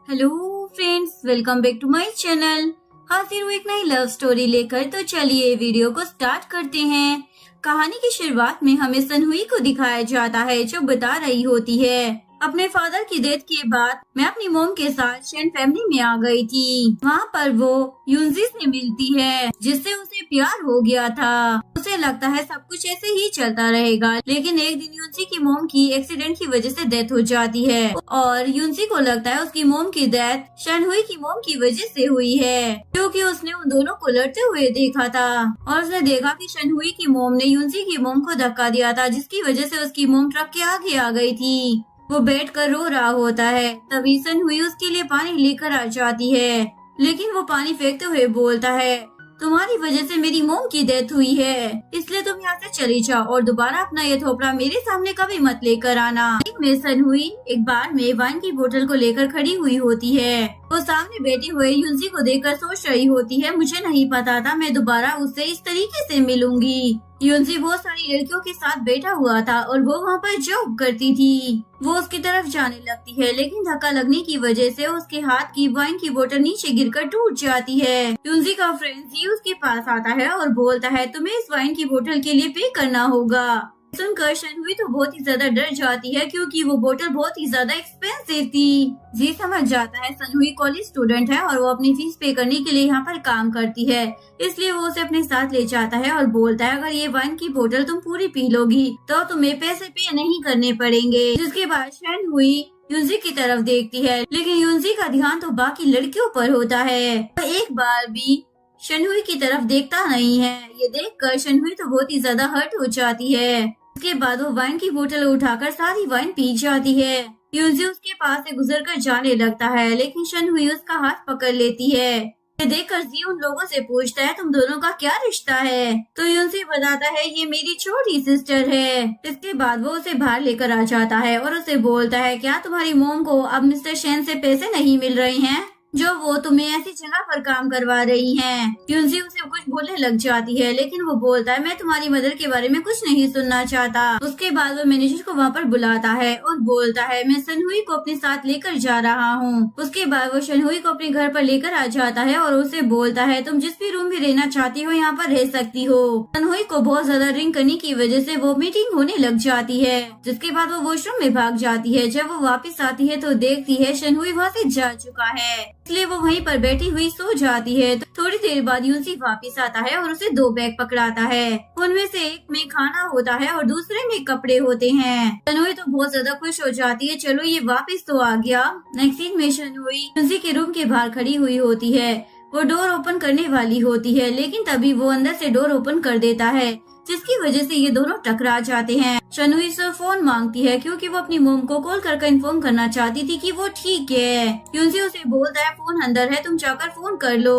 Hello friends, welcome back to my channel. हाजिर हूँ एक नई लव स्टोरी लेकर। तो चलिए वीडियो को स्टार्ट करते हैं। कहानी की शुरुआत में हमें सनहुई को दिखाया जाता है जो बता रही होती है, अपने फादर की डेथ के बाद मैं अपनी मोम के साथ शेन फैमिली में आ गई थी। वहाँ पर वो यूनजी से मिलती है जिससे उसे प्यार हो गया था। उसे लगता है सब कुछ ऐसे ही चलता रहेगा, लेकिन एक दिन यूनजी की मोम की एक्सीडेंट की वजह से डेथ हो जाती है और यूनजी को लगता है उसकी मोम की डेथ शनहुई की मोम की वजह से हुई है, क्योंकि उसने उन दोनों को लड़ते हुए देखा था और उसने देखा कि शनहुई की मोम ने यूनजी की मोम को धक्का दिया था, जिसकी वजह से उसकी मोम ट्रक के आगे आ गई थी। वो बैठ कर रो रहा होता है। तभी शनहुई उसके लिए पानी लेकर आ जाती है, लेकिन वो पानी फेंकते हुए बोलता है, तुम्हारी वजह से मेरी मोम की डेथ हुई है, इसलिए तुम यहाँ से चली जाओ और दोबारा अपना ये थोपड़ा मेरे सामने कभी मत लेकर आना। में शनहुई एक बार में वाइन की बोतल को लेकर खड़ी हुई होती है। वो सामने बैठे हुए यूनजी को देखकर सोच रही होती है, मुझे नहीं पता था मैं दोबारा उससे इस तरीके से मिलूंगी। यूनजी बहुत सारी लड़कियों के साथ बैठा हुआ था और वो वहाँ पर जॉब करती थी। वो उसकी तरफ जाने लगती है, लेकिन धक्का लगने की वजह से उसके हाथ की वाइन की बोतल नीचे गिरकर टूट जाती है। यूनजी का फ्रेंड जी उसके पास आता है और बोलता है, तुम्हें इस वाइन की बोतल के लिए पे करना होगा। सुनकर शनहुई तो बहुत ही ज्यादा डर जाती है, क्योंकि वो बोतल बहुत ही ज्यादा एक्सपेंसिव थी। जी समझ जाता है शनहुई कॉलेज स्टूडेंट है और वो अपनी फीस पे करने के लिए यहाँ पर काम करती है, इसलिए वो उसे अपने साथ ले जाता है और बोलता है, अगर ये वाइन की बोतल तुम पूरी पी लोगी तो तुम्हें पैसे पे नहीं करने पड़ेंगे। जिसके बाद शनहुई यूनजी की तरफ देखती है, लेकिन यूनजी का ध्यान तो बाकी लड़कियों पर होता है। वो एक बार भी शनहुई की तरफ देखता नहीं है। ये देखकर शनहुई तो बहुत ही ज्यादा हर्ट हो जाती है। उसके बाद वो वाइन की बोतल उठाकर सारी वाइन पी जाती है। यूनजी उसके पास से गुजर कर जाने लगता है, लेकिन शनहुई उसका हाथ पकड़ लेती है। ये देखकर जी उन लोगों से पूछता है, तुम दोनों का क्या रिश्ता है? तो यूनजी बताता है, ये मेरी छोटी सिस्टर है। इसके बाद वो उसे बाहर लेकर आ जाता है और उसे बोलता है, क्या तुम्हारी मोम को अब मिस्टर शेन से पैसे नहीं मिल रहे हैं जो वो तुम्हें ऐसी जगह पर काम करवा रही हैं? यूनजी उसे कुछ बोलने लग जाती है, लेकिन वो बोलता है, मैं तुम्हारी मदर के बारे में कुछ नहीं सुनना चाहता। उसके बाद वो मैनेजर को वहाँ पर बुलाता है और बोलता है, मैं शनहुई को अपने साथ लेकर जा रहा हूँ। उसके बाद वो शनहुई को अपने घर पर लेकर आ जाता है और उसे बोलता है, तुम जिस भी रूम में रहना चाहती हो यहाँ पर रह सकती हो। शनहुई को बहुत ज्यादा ड्रिंक करने की वजह से वो मीटिंग होने लग जाती है। जिसके बाद वो वॉशरूम में भाग जाती है। जब वो वापस आती है तो देखती है शनहुई वहाँ से जा चुका है, इसलिए वो वहीं पर बैठी हुई सो जाती है। तो थोड़ी देर बाद यूनजी वापस आता है और उसे 2 बैग पकड़ाता है। उनमें से एक में खाना होता है और दूसरे में कपड़े होते हैं। शनहुई तो बहुत ज्यादा खुश हो जाती है, चलो ये वापस तो आ गया। नेक्स्ट सीन में शनहुई यूनजी के रूम के बाहर खड़ी हुई होती है। वो डोर ओपन करने वाली होती है, लेकिन तभी वो अंदर से डोर ओपन कर देता है, जिसकी वजह से ये दोनों टकरा जाते हैं। शनहुई से फोन मांगती है, क्योंकि वो अपनी मोम को कॉल कर इन्फॉर्म करना चाहती थी कि वो ठीक है। यूनजी उसे बोलता है, फोन अंदर है, तुम जाकर फोन कर लो,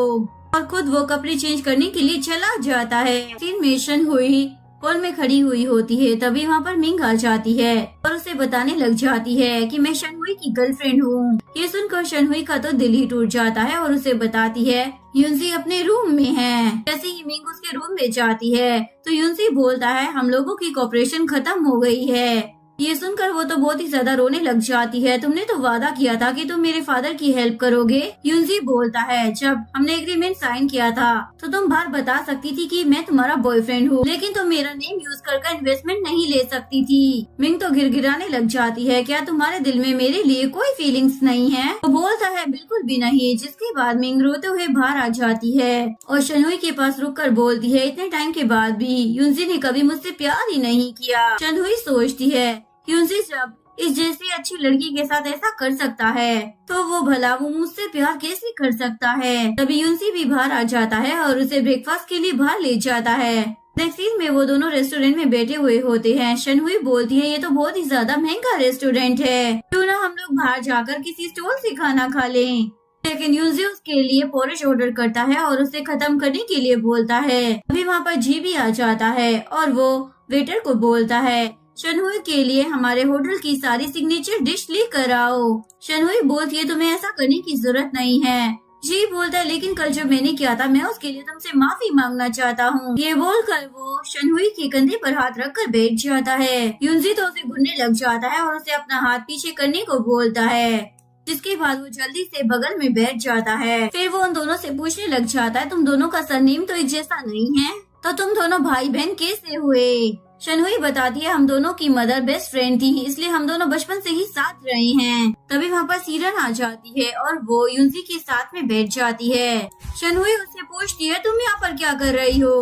और खुद वो कपड़े चेंज करने के लिए चला जाता है। सीन में शनहुई हॉल में खड़ी हुई होती है। तभी वहाँ पर मिंग आ जाती है और उसे बताने लग जाती है कि मैं शनहुई की गर्लफ्रेंड हूँ। ये सुनकर शनहुई का तो दिल ही टूट जाता है और उसे बताती है, यूनजी अपने रूम में है। जैसे ही मिंग उसके रूम में जाती है तो यूनजी बोलता है, हम लोगों की कोऑपरेशन खत्म हो गई है। ये सुनकर वो तो बहुत ही ज्यादा रोने लग जाती है, तुमने तो वादा किया था कि तुम मेरे फादर की हेल्प करोगे। यूनजी बोलता है, जब हमने एग्रीमेंट साइन किया था तो तुम बाहर बता सकती थी कि मैं तुम्हारा बॉयफ्रेंड हूँ, लेकिन तुम मेरा नेम यूज कर इन्वेस्टमेंट नहीं ले सकती थी। मिंग तो गिड़गिड़ाने लग जाती है, क्या तुम्हारे दिल में मेरे लिए कोई फीलिंग्स नहीं है? वो बोलता है, बिल्कुल भी नहीं। जिसके बाद मिंग रोते हुए बाहर आ जाती है और शनहुई के पास रुक कर बोलती है, इतने टाइम के बाद भी यूनजी ने कभी मुझसे प्यार ही नहीं किया। शनहुई सोचती है, यूनजी जब इस जैसी अच्छी लड़की के साथ ऐसा कर सकता है तो वो भला वो मुझसे प्यार कैसे कर सकता है। तभी यूनजी भी बाहर आ जाता है और उसे ब्रेकफास्ट के लिए बाहर ले जाता है। नेक्स्ट सीन में वो दोनों रेस्टोरेंट में बैठे हुए होते हैं। शनहुई बोलती है, ये तो बहुत ही ज्यादा महंगा रेस्टोरेंट है, क्यों ना हम लोग बाहर जाकर किसी स्टॉल से खाना खा लें। लेकिन यूनजी उसके लिए पोरिश ऑर्डर करता है और उसे खत्म करने के लिए बोलता है। अभी वहाँ पर जी भी आ जाता है और वो वेटर को बोलता है, शनहुई के लिए हमारे होटल की सारी सिग्नेचर डिश लेकर आओ। शनहुई बोलती है, तुम्हें ऐसा करने की जरूरत नहीं है। जी बोलता है, लेकिन कल जो मैंने किया था मैं उसके लिए तुमसे माफी मांगना चाहता हूँ। ये बोलकर वो शनहुई के कंधे पर हाथ रखकर बैठ जाता है। यूनजी तो उसे घूरने लग जाता है और उसे अपना हाथ पीछे करने को बोलता है। जिसके बाद वो जल्दी से बगल में बैठ जाता है। फिर वो उन दोनों से पूछने लग जाता है, तुम दोनों का सरनेम तो एक जैसा नहीं है, तो तुम दोनों भाई बहन कैसे हुए? शनहुई बताती है, हम दोनों की मदर बेस्ट फ्रेंड थी, इसलिए हम दोनों बचपन से ही साथ रहे हैं। तभी वहाँ पर सीरन आ जाती है और वो युनजी के साथ में बैठ जाती है। शनहुई उससे पूछती है, तुम यहाँ पर क्या कर रही हो?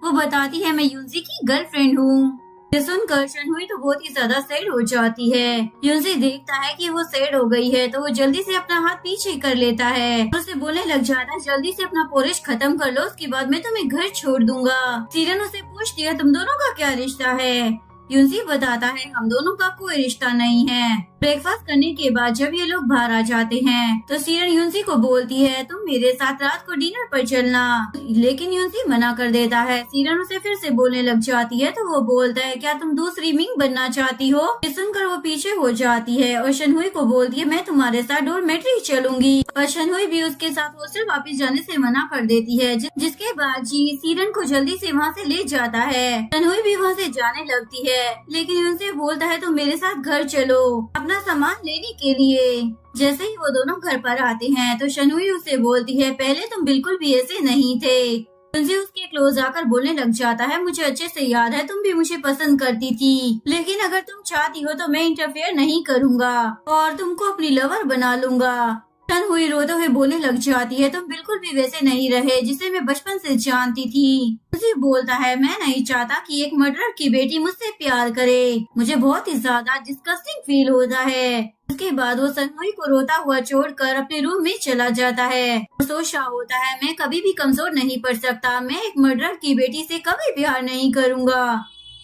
वो बताती है, मैं युनजी की गर्लफ्रेंड हूँ। ये सुनकर शनहुई तो बहुत ही ज्यादा सैड हो जाती है। युनजी देखता है कि वो सैड हो गई है तो वो जल्दी से अपना हाथ पीछे कर लेता है और उसे बोलने लग जाता है, जल्दी से अपना पोरिश खत्म कर लो, उसके बाद मैं तुम्हें घर छोड़ दूंगा। सीरन उसे पूछती है, तुम दोनों का क्या रिश्ता है? युनजी बताता है, हम दोनों का कोई रिश्ता नहीं है। ब्रेकफास्ट करने के बाद जब ये लोग बाहर आ जाते हैं तो सीरन युनजी को बोलती है, तुम मेरे साथ रात को डिनर पर चलना, लेकिन युनजी मना कर देता है। सीरन उसे फिर से बोलने लग जाती है तो वो बोलता है, क्या तुम दूसरी मिंग बनना चाहती हो? ये सुनकर वो पीछे हो जाती है और शनहुई को बोलती है, मैं तुम्हारे साथ डॉर्मेट्री चलूंगी। और शनहुई भी उसके साथ हॉस्टल वापस जाने से मना कर देती है, जिसके बाद जी सीरन को जल्दी से वहाँ से ले जाता है। शनहुई भी वहाँ से जाने लगती है, लेकिन उनसे बोलता है, तुम मेरे साथ घर चलो अपना सामान लेने के लिए। जैसे ही वो दोनों घर पर आते हैं तो शनहुई उसे बोलती है, पहले तुम बिल्कुल भी ऐसे नहीं थे। युनजी उसके क्लोज आकर बोलने लग जाता है, मुझे अच्छे से याद है तुम भी मुझे पसंद करती थी, लेकिन अगर तुम चाहती हो तो मैं इंटरफेयर नहीं करूँगा और तुमको अपनी लवर बना लूंगा। शनहुई रोते हुए बोलने लग जाती है, तुम बिल्कुल भी वैसे नहीं रहे जिसे मैं बचपन से जानती थी। मुझे बोलता है, मैं नहीं चाहता कि एक मर्डरर की बेटी मुझसे प्यार करे, मुझे बहुत ही ज्यादा डिस्गस्टिंग फील होता है। उसके बाद वो शनहुई को रोता हुआ छोड़कर अपने रूम में चला जाता है। वो सोच रहा होता है, मैं कभी भी कमजोर नहीं पड़ सकता, मैं एक मर्डरर की बेटी से कभी प्यार नहीं करूँगा।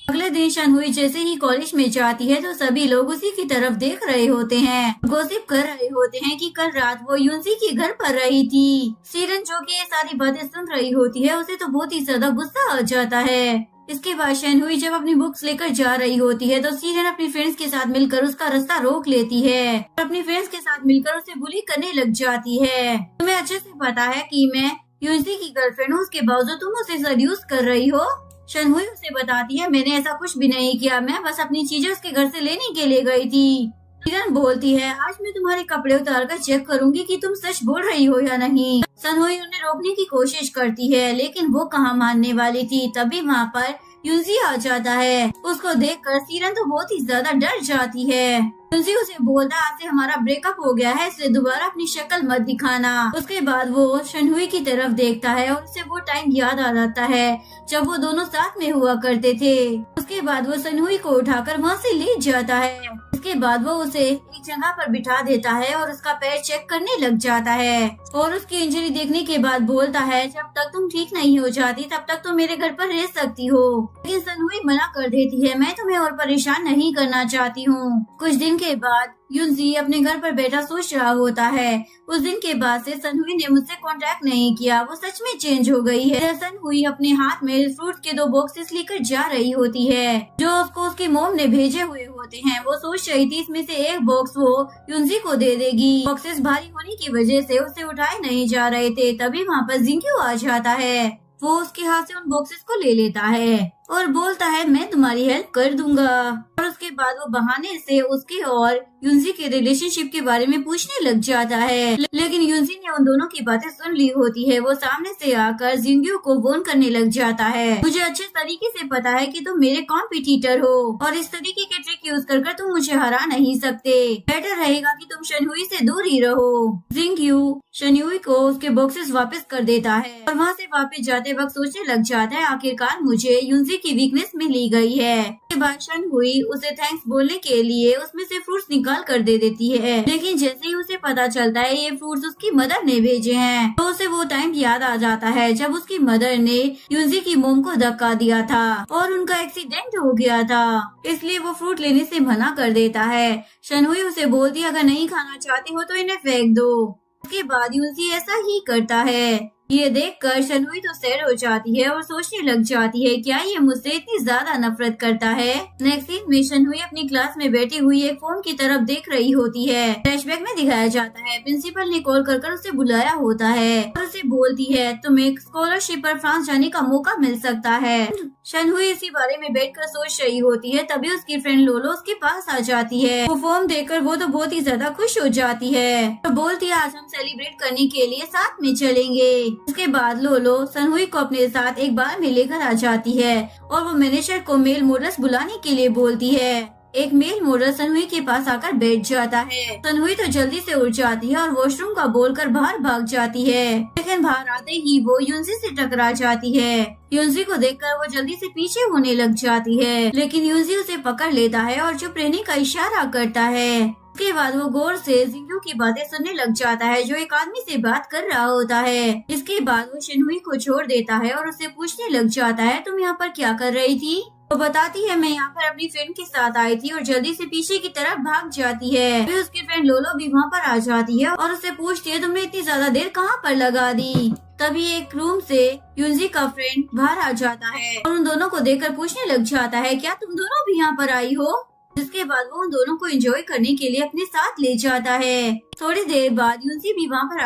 अगले दिन शनहुई जैसे ही कॉलेज में जाती है तो सभी लोग उसी की तरफ देख रहे होते हैं, गॉसिप कर रहे होते हैं कि कल रात वो युनजी के घर पर रही थी। सीरन जो कि ये सारी बातें सुन रही होती है, उसे तो बहुत ही ज्यादा गुस्सा आ जाता है। इसके बाद शनहुई जब अपनी बुक्स लेकर जा रही होती है तो सीरन अपनी फ्रेंड्स के साथ मिलकर उसका रास्ता रोक लेती है और अपनी फ्रेंड्स के साथ मिलकर उसे बुली करने लग जाती है। तुम्हें अच्छे से पता है कि मैं युनजी की गर्लफ्रेंड हूँ, उसके बावजूद तुम उसे सड्यूस कर रही हो। शनहुई उसे बताती है, मैंने ऐसा कुछ भी नहीं किया, मैं बस अपनी चीजें उसके घर से लेने के लिए गई थी। सीरन बोलती है, आज मैं तुम्हारे कपड़े उतार कर चेक करूंगी कि तुम सच बोल रही हो या नहीं। शनहुई उन्हें रोकने की कोशिश करती है, लेकिन वो कहाँ मानने वाली थी। तभी वहाँ पर युनजी आ जाता है। उसको देखकर सीरन तो बहुत ही ज्यादा डर जाती है। युनजी उसे बोलता, आज से हमारा ब्रेकअप हो गया है, इसलिए दोबारा अपनी शक्ल मत दिखाना। उसके बाद वो शनहुई की तरफ देखता है और उसे वो टाइम याद आ जाता है जब वो दोनों साथ में हुआ करते थे। उसके बाद वो शनहुई को उठाकर वहाँ से ले जाता है। इसके बाद वो उसे एक जगह पर बिठा देता है और उसका पैर चेक करने लग जाता है और उसकी इंजरी देखने के बाद बोलता है, जब तक तुम ठीक नहीं हो जाती तब तक तुम मेरे घर पर रह सकती हो। लेकिन शनहुई मना कर देती है, मैं तुम्हें और परेशान नहीं करना चाहती हूँ। कुछ दिन के बाद युनजी अपने घर पर बैठा सोच रहा होता है। उस दिन के बाद से शनहुई ने मुझसे कांटेक्ट नहीं किया, वो सच में चेंज हो गई है। शनहुई अपने हाथ में फ्रूट के 2 बॉक्सेस लेकर जा रही होती है जो उसको उसकी मॉम ने भेजे हुए होते हैं। वो सोच रही थी इसमें से एक बॉक्स वो युनजी को दे देगी। बॉक्सेस भारी होने की वजह से उसे उठाए नहीं जा रहे थे। तभी वहाँ पर जिंक्यू आ जाता है। वो उसके हाथ से उन बॉक्सेस को ले लेता है और बोलता है, मैं तुम्हारी हेल्प कर दूंगा। और उसके बाद वो बहाने से उसके और युनजी के रिलेशनशिप के बारे में पूछने लग जाता है। लेकिन युनजी ने उन दोनों की बातें सुन ली होती है। वो सामने से आकर जिंक्यू को वॉर्न करने लग जाता है, मुझे अच्छे तरीके से पता है कि तुम मेरे कॉम्पिटिटर हो और इस तरीके के ट्रिक यूज कर तुम मुझे हरा नहीं सकते। बेटर रहेगा कि तुम शनहुई से दूर ही रहो। जिंक्यू शनहुई को उसके बॉक्सेस वापस कर देता है और वहाँ से वापस जाते वक्त सोचने लग जाता है, आखिरकार मुझे युनजी की वीकनेस में ली गई है। उसके बाद शनहुई उसे थैंक्स बोलने के लिए उसमें से फ्रूट्स निकाल कर दे देती है। लेकिन जैसे ही उसे पता चलता है ये फ्रूट्स उसकी मदर ने भेजे हैं तो उसे वो टाइम याद आ जाता है जब उसकी मदर ने युनजी की मोम को धक्का दिया था और उनका एक्सीडेंट हो गया था। इसलिए वो फ्रूट लेने से मना कर देता है। शनहुई उसे बोलती है, अगर नहीं खाना चाहती हो तो इन्हें फेंक दो। उसके बाद युनजी ऐसा ही करता है। ये देखकर शनहुई तो सैड हो जाती है और सोचने लग जाती है क्या ये मुझसे इतनी ज्यादा नफरत करता है। नेक्स्ट सीन में शनहुई अपनी क्लास में बैठी हुई एक फोन की तरफ देख रही होती है। फ्लैशबैक में दिखाया जाता है प्रिंसिपल ने कॉल कर उसे बुलाया होता है और उसे बोलती है तुम्हें स्कॉलरशिप पर फ्रांस जाने का मौका मिल सकता है। शनहुई इसी बारे में बैठकर सोच रही होती है तभी उसकी फ्रेंड लोलो उसके पास आ जाती है। वो फॉर्म देखकर वो तो बहुत ही ज्यादा खुश हो जाती है और बोलती है आज हम सेलिब्रेट करने के लिए साथ में चलेंगे। उसके बाद लोलो शनहुई को अपने साथ एक बार में लेकर आ जाती है और वो मैनेजर को मेल मॉडल्स बुलाने के लिए बोलती है। एक मेल मॉडल शनहुई के पास आकर बैठ जाता है। शनहुई तो जल्दी से उठ जाती है और वॉशरूम का बोलकर बाहर भाग जाती है, लेकिन बाहर आते ही वो युनजी से टकरा जाती है। युनजी को देखकर वो जल्दी से पीछे होने लग जाती है, लेकिन युनजी उसे पकड़ लेता है और चुप रहने का इशारा करता है। उसके बाद वो गौर से जिंगू की बातें सुनने लग जाता है जो एक आदमी से बात कर रहा होता है। इसके बाद वो शनहुई को छोड़ देता है और उससे पूछने लग जाता है तुम यहाँ पर क्या कर रही थी। वो बताती है मैं यहाँ पर अपनी फ्रेंड के साथ आई थी और जल्दी से पीछे की तरफ भाग जाती है। फिर उसकी फ्रेंड लोलो भी वहाँ पर आ जाती है और उससे पूछती है तुमने इतनी ज्यादा देर कहाँ पर लगा दी। तभी एक रूम से युनजी का फ्रेंड बाहर आ जाता है और उन दोनों को देखकर पूछने लग जाता है क्या तुम दोनों भी यहाँ पर आई हो। जिसके बाद वो उन दोनों को एंजॉय करने के लिए अपने साथ ले जाता है। थोड़ी देर बाद युनजी भी वहाँ पर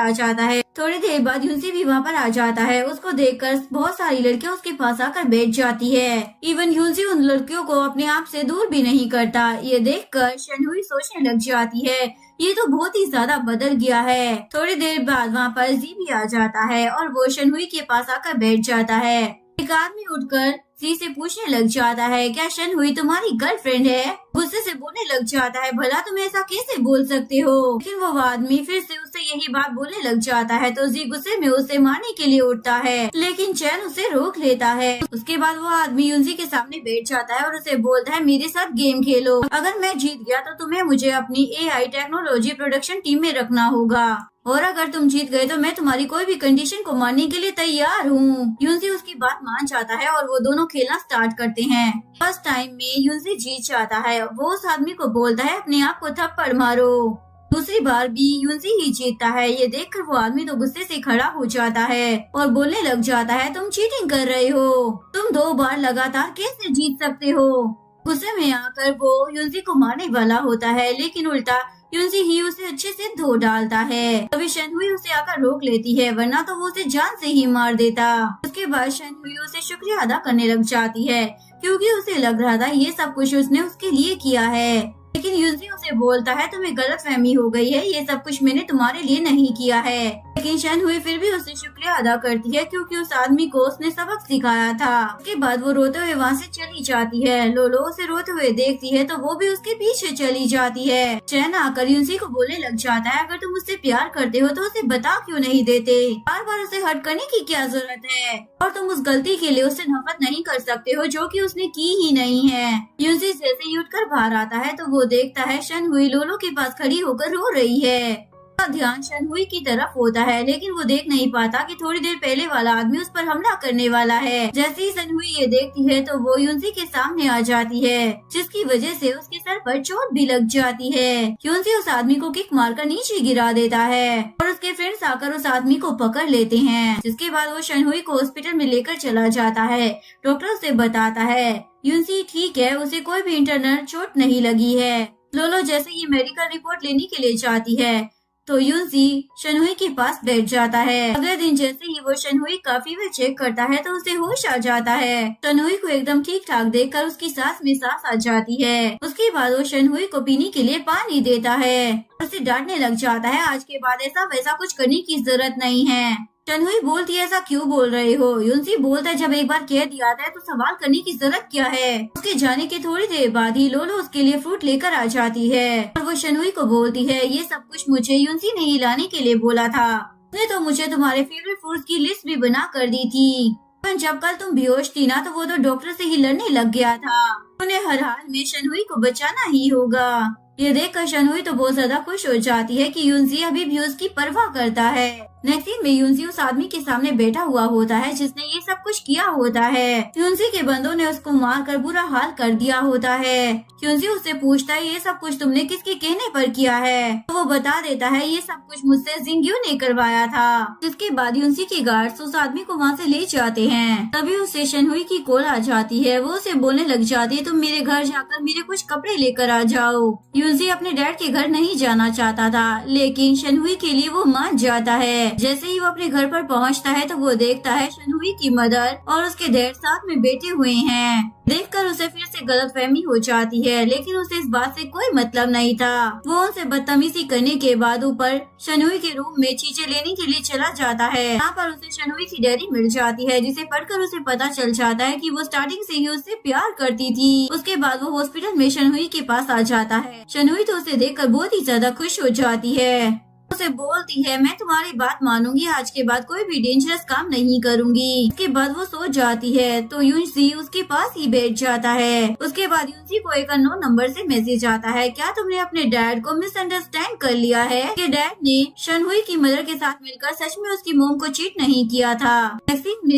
आ जाता है। उसको देखकर बहुत सारी लड़कियां उसके पास आकर बैठ जाती है। इवन युनजी उन लड़कियों को अपने आप से दूर भी नहीं करता। ये देखकर शनहुई सोचने लग जाती है ये तो बहुत ही ज्यादा बदल गया है। थोड़ी देर बाद वहाँ पर जी भी आ जाता है और वो शनहुई के पास आकर बैठ जाता है। एक आदमी उठकर जी से पूछने लग जाता है क्या शनहुई तुम्हारी गर्लफ्रेंड है। गुस्से से बोलने लग जाता है भला तुम ऐसा कैसे बोल सकते हो। लेकिन वो आदमी फिर से उससे यही बात बोलने लग जाता है तो जी गुस्से में उसे मारने के लिए उठता है, लेकिन चैन उसे रोक लेता है। उसके बाद वो आदमी युनजी के सामने बैठ जाता है और उसे बोलता है मेरे साथ गेम खेलो, अगर मैं जीत गया तो तुम्हें मुझे अपनी AI टेक्नोलॉजी प्रोडक्शन टीम में रखना होगा और अगर तुम जीत गए तो मैं तुम्हारी कोई भी कंडीशन को मानने के लिए तैयार हूँ। युनजी उसकी बात मान जाता है और वो दोनों खेलना स्टार्ट करते हैं। फर्स्ट टाइम में युनजी जीत जाता है। वो उस आदमी को बोलता है अपने आप को थप्पड़ मारो। दूसरी बार भी युनजी ही जीतता है। ये देखकर वो आदमी तो गुस्से से खड़ा हो जाता है और बोलने लग जाता है तुम चीटिंग कर रहे हो, तुम 2 बार लगातार कैसे जीत सकते हो। गुस्से में आकर वो युनजी को मारने वाला होता है, लेकिन उल्टा युनजी ही उसे अच्छे से धो डालता है। तभी शनहुई उसे आकर रोक लेती है, वरना तो वो उसे जान से ही मार देता। उसके बाद शनहुई उसे शुक्रिया अदा करने लग जाती है क्योंकि उसे लग रहा था ये सब कुछ उसने उसके लिए किया है। लेकिन युनजी उसे बोलता है तुम्हें गलतफहमी हो गई है, ये सब कुछ मैंने तुम्हारे लिए नहीं किया है। लेकिन शनहुई फिर भी उसे शुक्रिया अदा करती है क्योंकि उस आदमी को उसने सबक सिखाया था। उसके बाद वो रोते हुए वहाँ से चली जाती है। लोलो उसे रोते हुए देखती है तो वो भी उसके पीछे चली जाती है। चैन आकर युनजी को बोलने लग जाता है अगर तुम उससे प्यार करते हो तो उसे बता क्यों नहीं देते, बार बार उसे हर्ट करने की क्या जरूरत है, और तुम उस गलती के लिए उससे नफरत नहीं कर सकते हो जो कि उसने की ही नहीं है। युनजी जैसे ही उठकर बाहर आता है तो वो देखता है शनहुई लोलो के पास खड़ी होकर रो रही है। उसका ध्यान शनहुई की तरफ होता है, लेकिन वो देख नहीं पाता कि थोड़ी देर पहले वाला आदमी उस पर हमला करने वाला है। जैसे ही शनहुई ये देखती है तो वो युनजी के सामने आ जाती है, जिसकी वजह से उसके सर पर चोट भी लग जाती है। युनजी उस आदमी को किक मारकर नीचे गिरा देता है और उसके फ्रेंड्स आकर उस आदमी को पकड़ लेते हैं। जिसके बाद वो शनहुई को हॉस्पिटल में लेकर चला जाता है। डॉक्टर उसे बताता है युनजी ठीक है, उसे कोई भी इंटरनल चोट नहीं लगी है। लोलो जैसे ये मेडिकल रिपोर्ट लेने के लिए जाती है तो युनजी शनहुई के पास बैठ जाता है। अगले दिन जैसे ही वो शनहुई का फीवर चेक करता है तो उसे होश आ जाता है। शनहुई को एकदम ठीक ठाक देखकर उसकी सांस में सांस आ जाती है। उसके बाद वो शनहुई को पीने के लिए पानी देता है, उसे डांटने लग जाता है आज के बाद ऐसा वैसा कुछ करने की जरूरत नहीं है। शनहुई बोलती है ऐसा क्यों बोल रहे हो। युनजी बोलता है जब एक बार कह दिया था तो सवाल करने की जरूरत क्या है। उसके जाने के थोड़ी देर बाद ही लोलो उसके लिए फ्रूट लेकर आ जाती है और वो शनहुई को बोलती है ये सब कुछ मुझे युनजी ने ही लाने के लिए बोला था, उसने तो मुझे तुम्हारे फेवरेट फ्रूट्स की लिस्ट भी बना कर दी थी, पर जब कल तुम बेहोश थी ना तो वो तो डॉक्टर से ही लड़ने लग गया था, उन्हें हर हाल में शनहुई को बचाना ही होगा। ये देखकर शनहुई तो बहुत ज्यादा खुश हो जाती है कि युनजी अभी भी उसकी परवाह करता है। नेक्स्ट सीन में युनजी उस आदमी के सामने बैठा हुआ होता है जिसने ये सब कुछ किया होता है। युनजी के बंदों ने उसको मारकर बुरा हाल कर दिया होता है। युनजी उससे पूछता है ये सब कुछ तुमने किसके कहने पर किया है? तो वो बता देता है ये सब कुछ मुझसे जिंगयू ने करवाया था। जिसके बाद युनजी के गार्ड्स उस आदमी को वहाँ से ले जाते हैं। तभी उसे शनहुई की कॉल आ जाती है। वो उसे बोलने लग जाती है तुम मेरे घर जाकर मेरे कुछ कपड़े लेकर आ जाओ। युनजी अपने डैड के घर नहीं जाना चाहता था, लेकिन शनहुई के लिए वो मान जाता है। जैसे ही वो अपने घर पर पहुंचता है तो वो देखता है शनहुई की मदर और उसके डैड साथ में बैठे हुए हैं। देखकर उसे फिर से गलतफहमी हो जाती है, लेकिन उसे इस बात से कोई मतलब नहीं था। वो उनसे बदतमीजी करने के बाद ऊपर शनहुई के रूम में चीजें लेने के लिए चला जाता है। यहाँ पर उसे शनहुई की डायरी मिल जाती है, जिसे पढ़कर उसे पता चल जाता है कि वो स्टार्टिंग से ही उससे प्यार करती थी। उसके बाद वो हॉस्पिटल में शनहुई के पास आ जाता है। शनहुई तो उसे देखकर बहुत ही ज्यादा खुश हो जाती है। उसे बोलती है मैं तुम्हारी बात मानूंगी, आज के बाद कोई भी डेंजरस काम नहीं करूंगी। उसके बाद वो सो जाती है तो युनजी उसके पास ही बैठ जाता है। उसके बाद युनजी को एक अननोन नंबर से मैसेज आता है, क्या तुमने अपने डैड को मिसअंडरस्टैंड कर लिया है कि डैड ने शनहुई की मदर के साथ मिलकर सच में उसकी मोम को चीट नहीं किया था।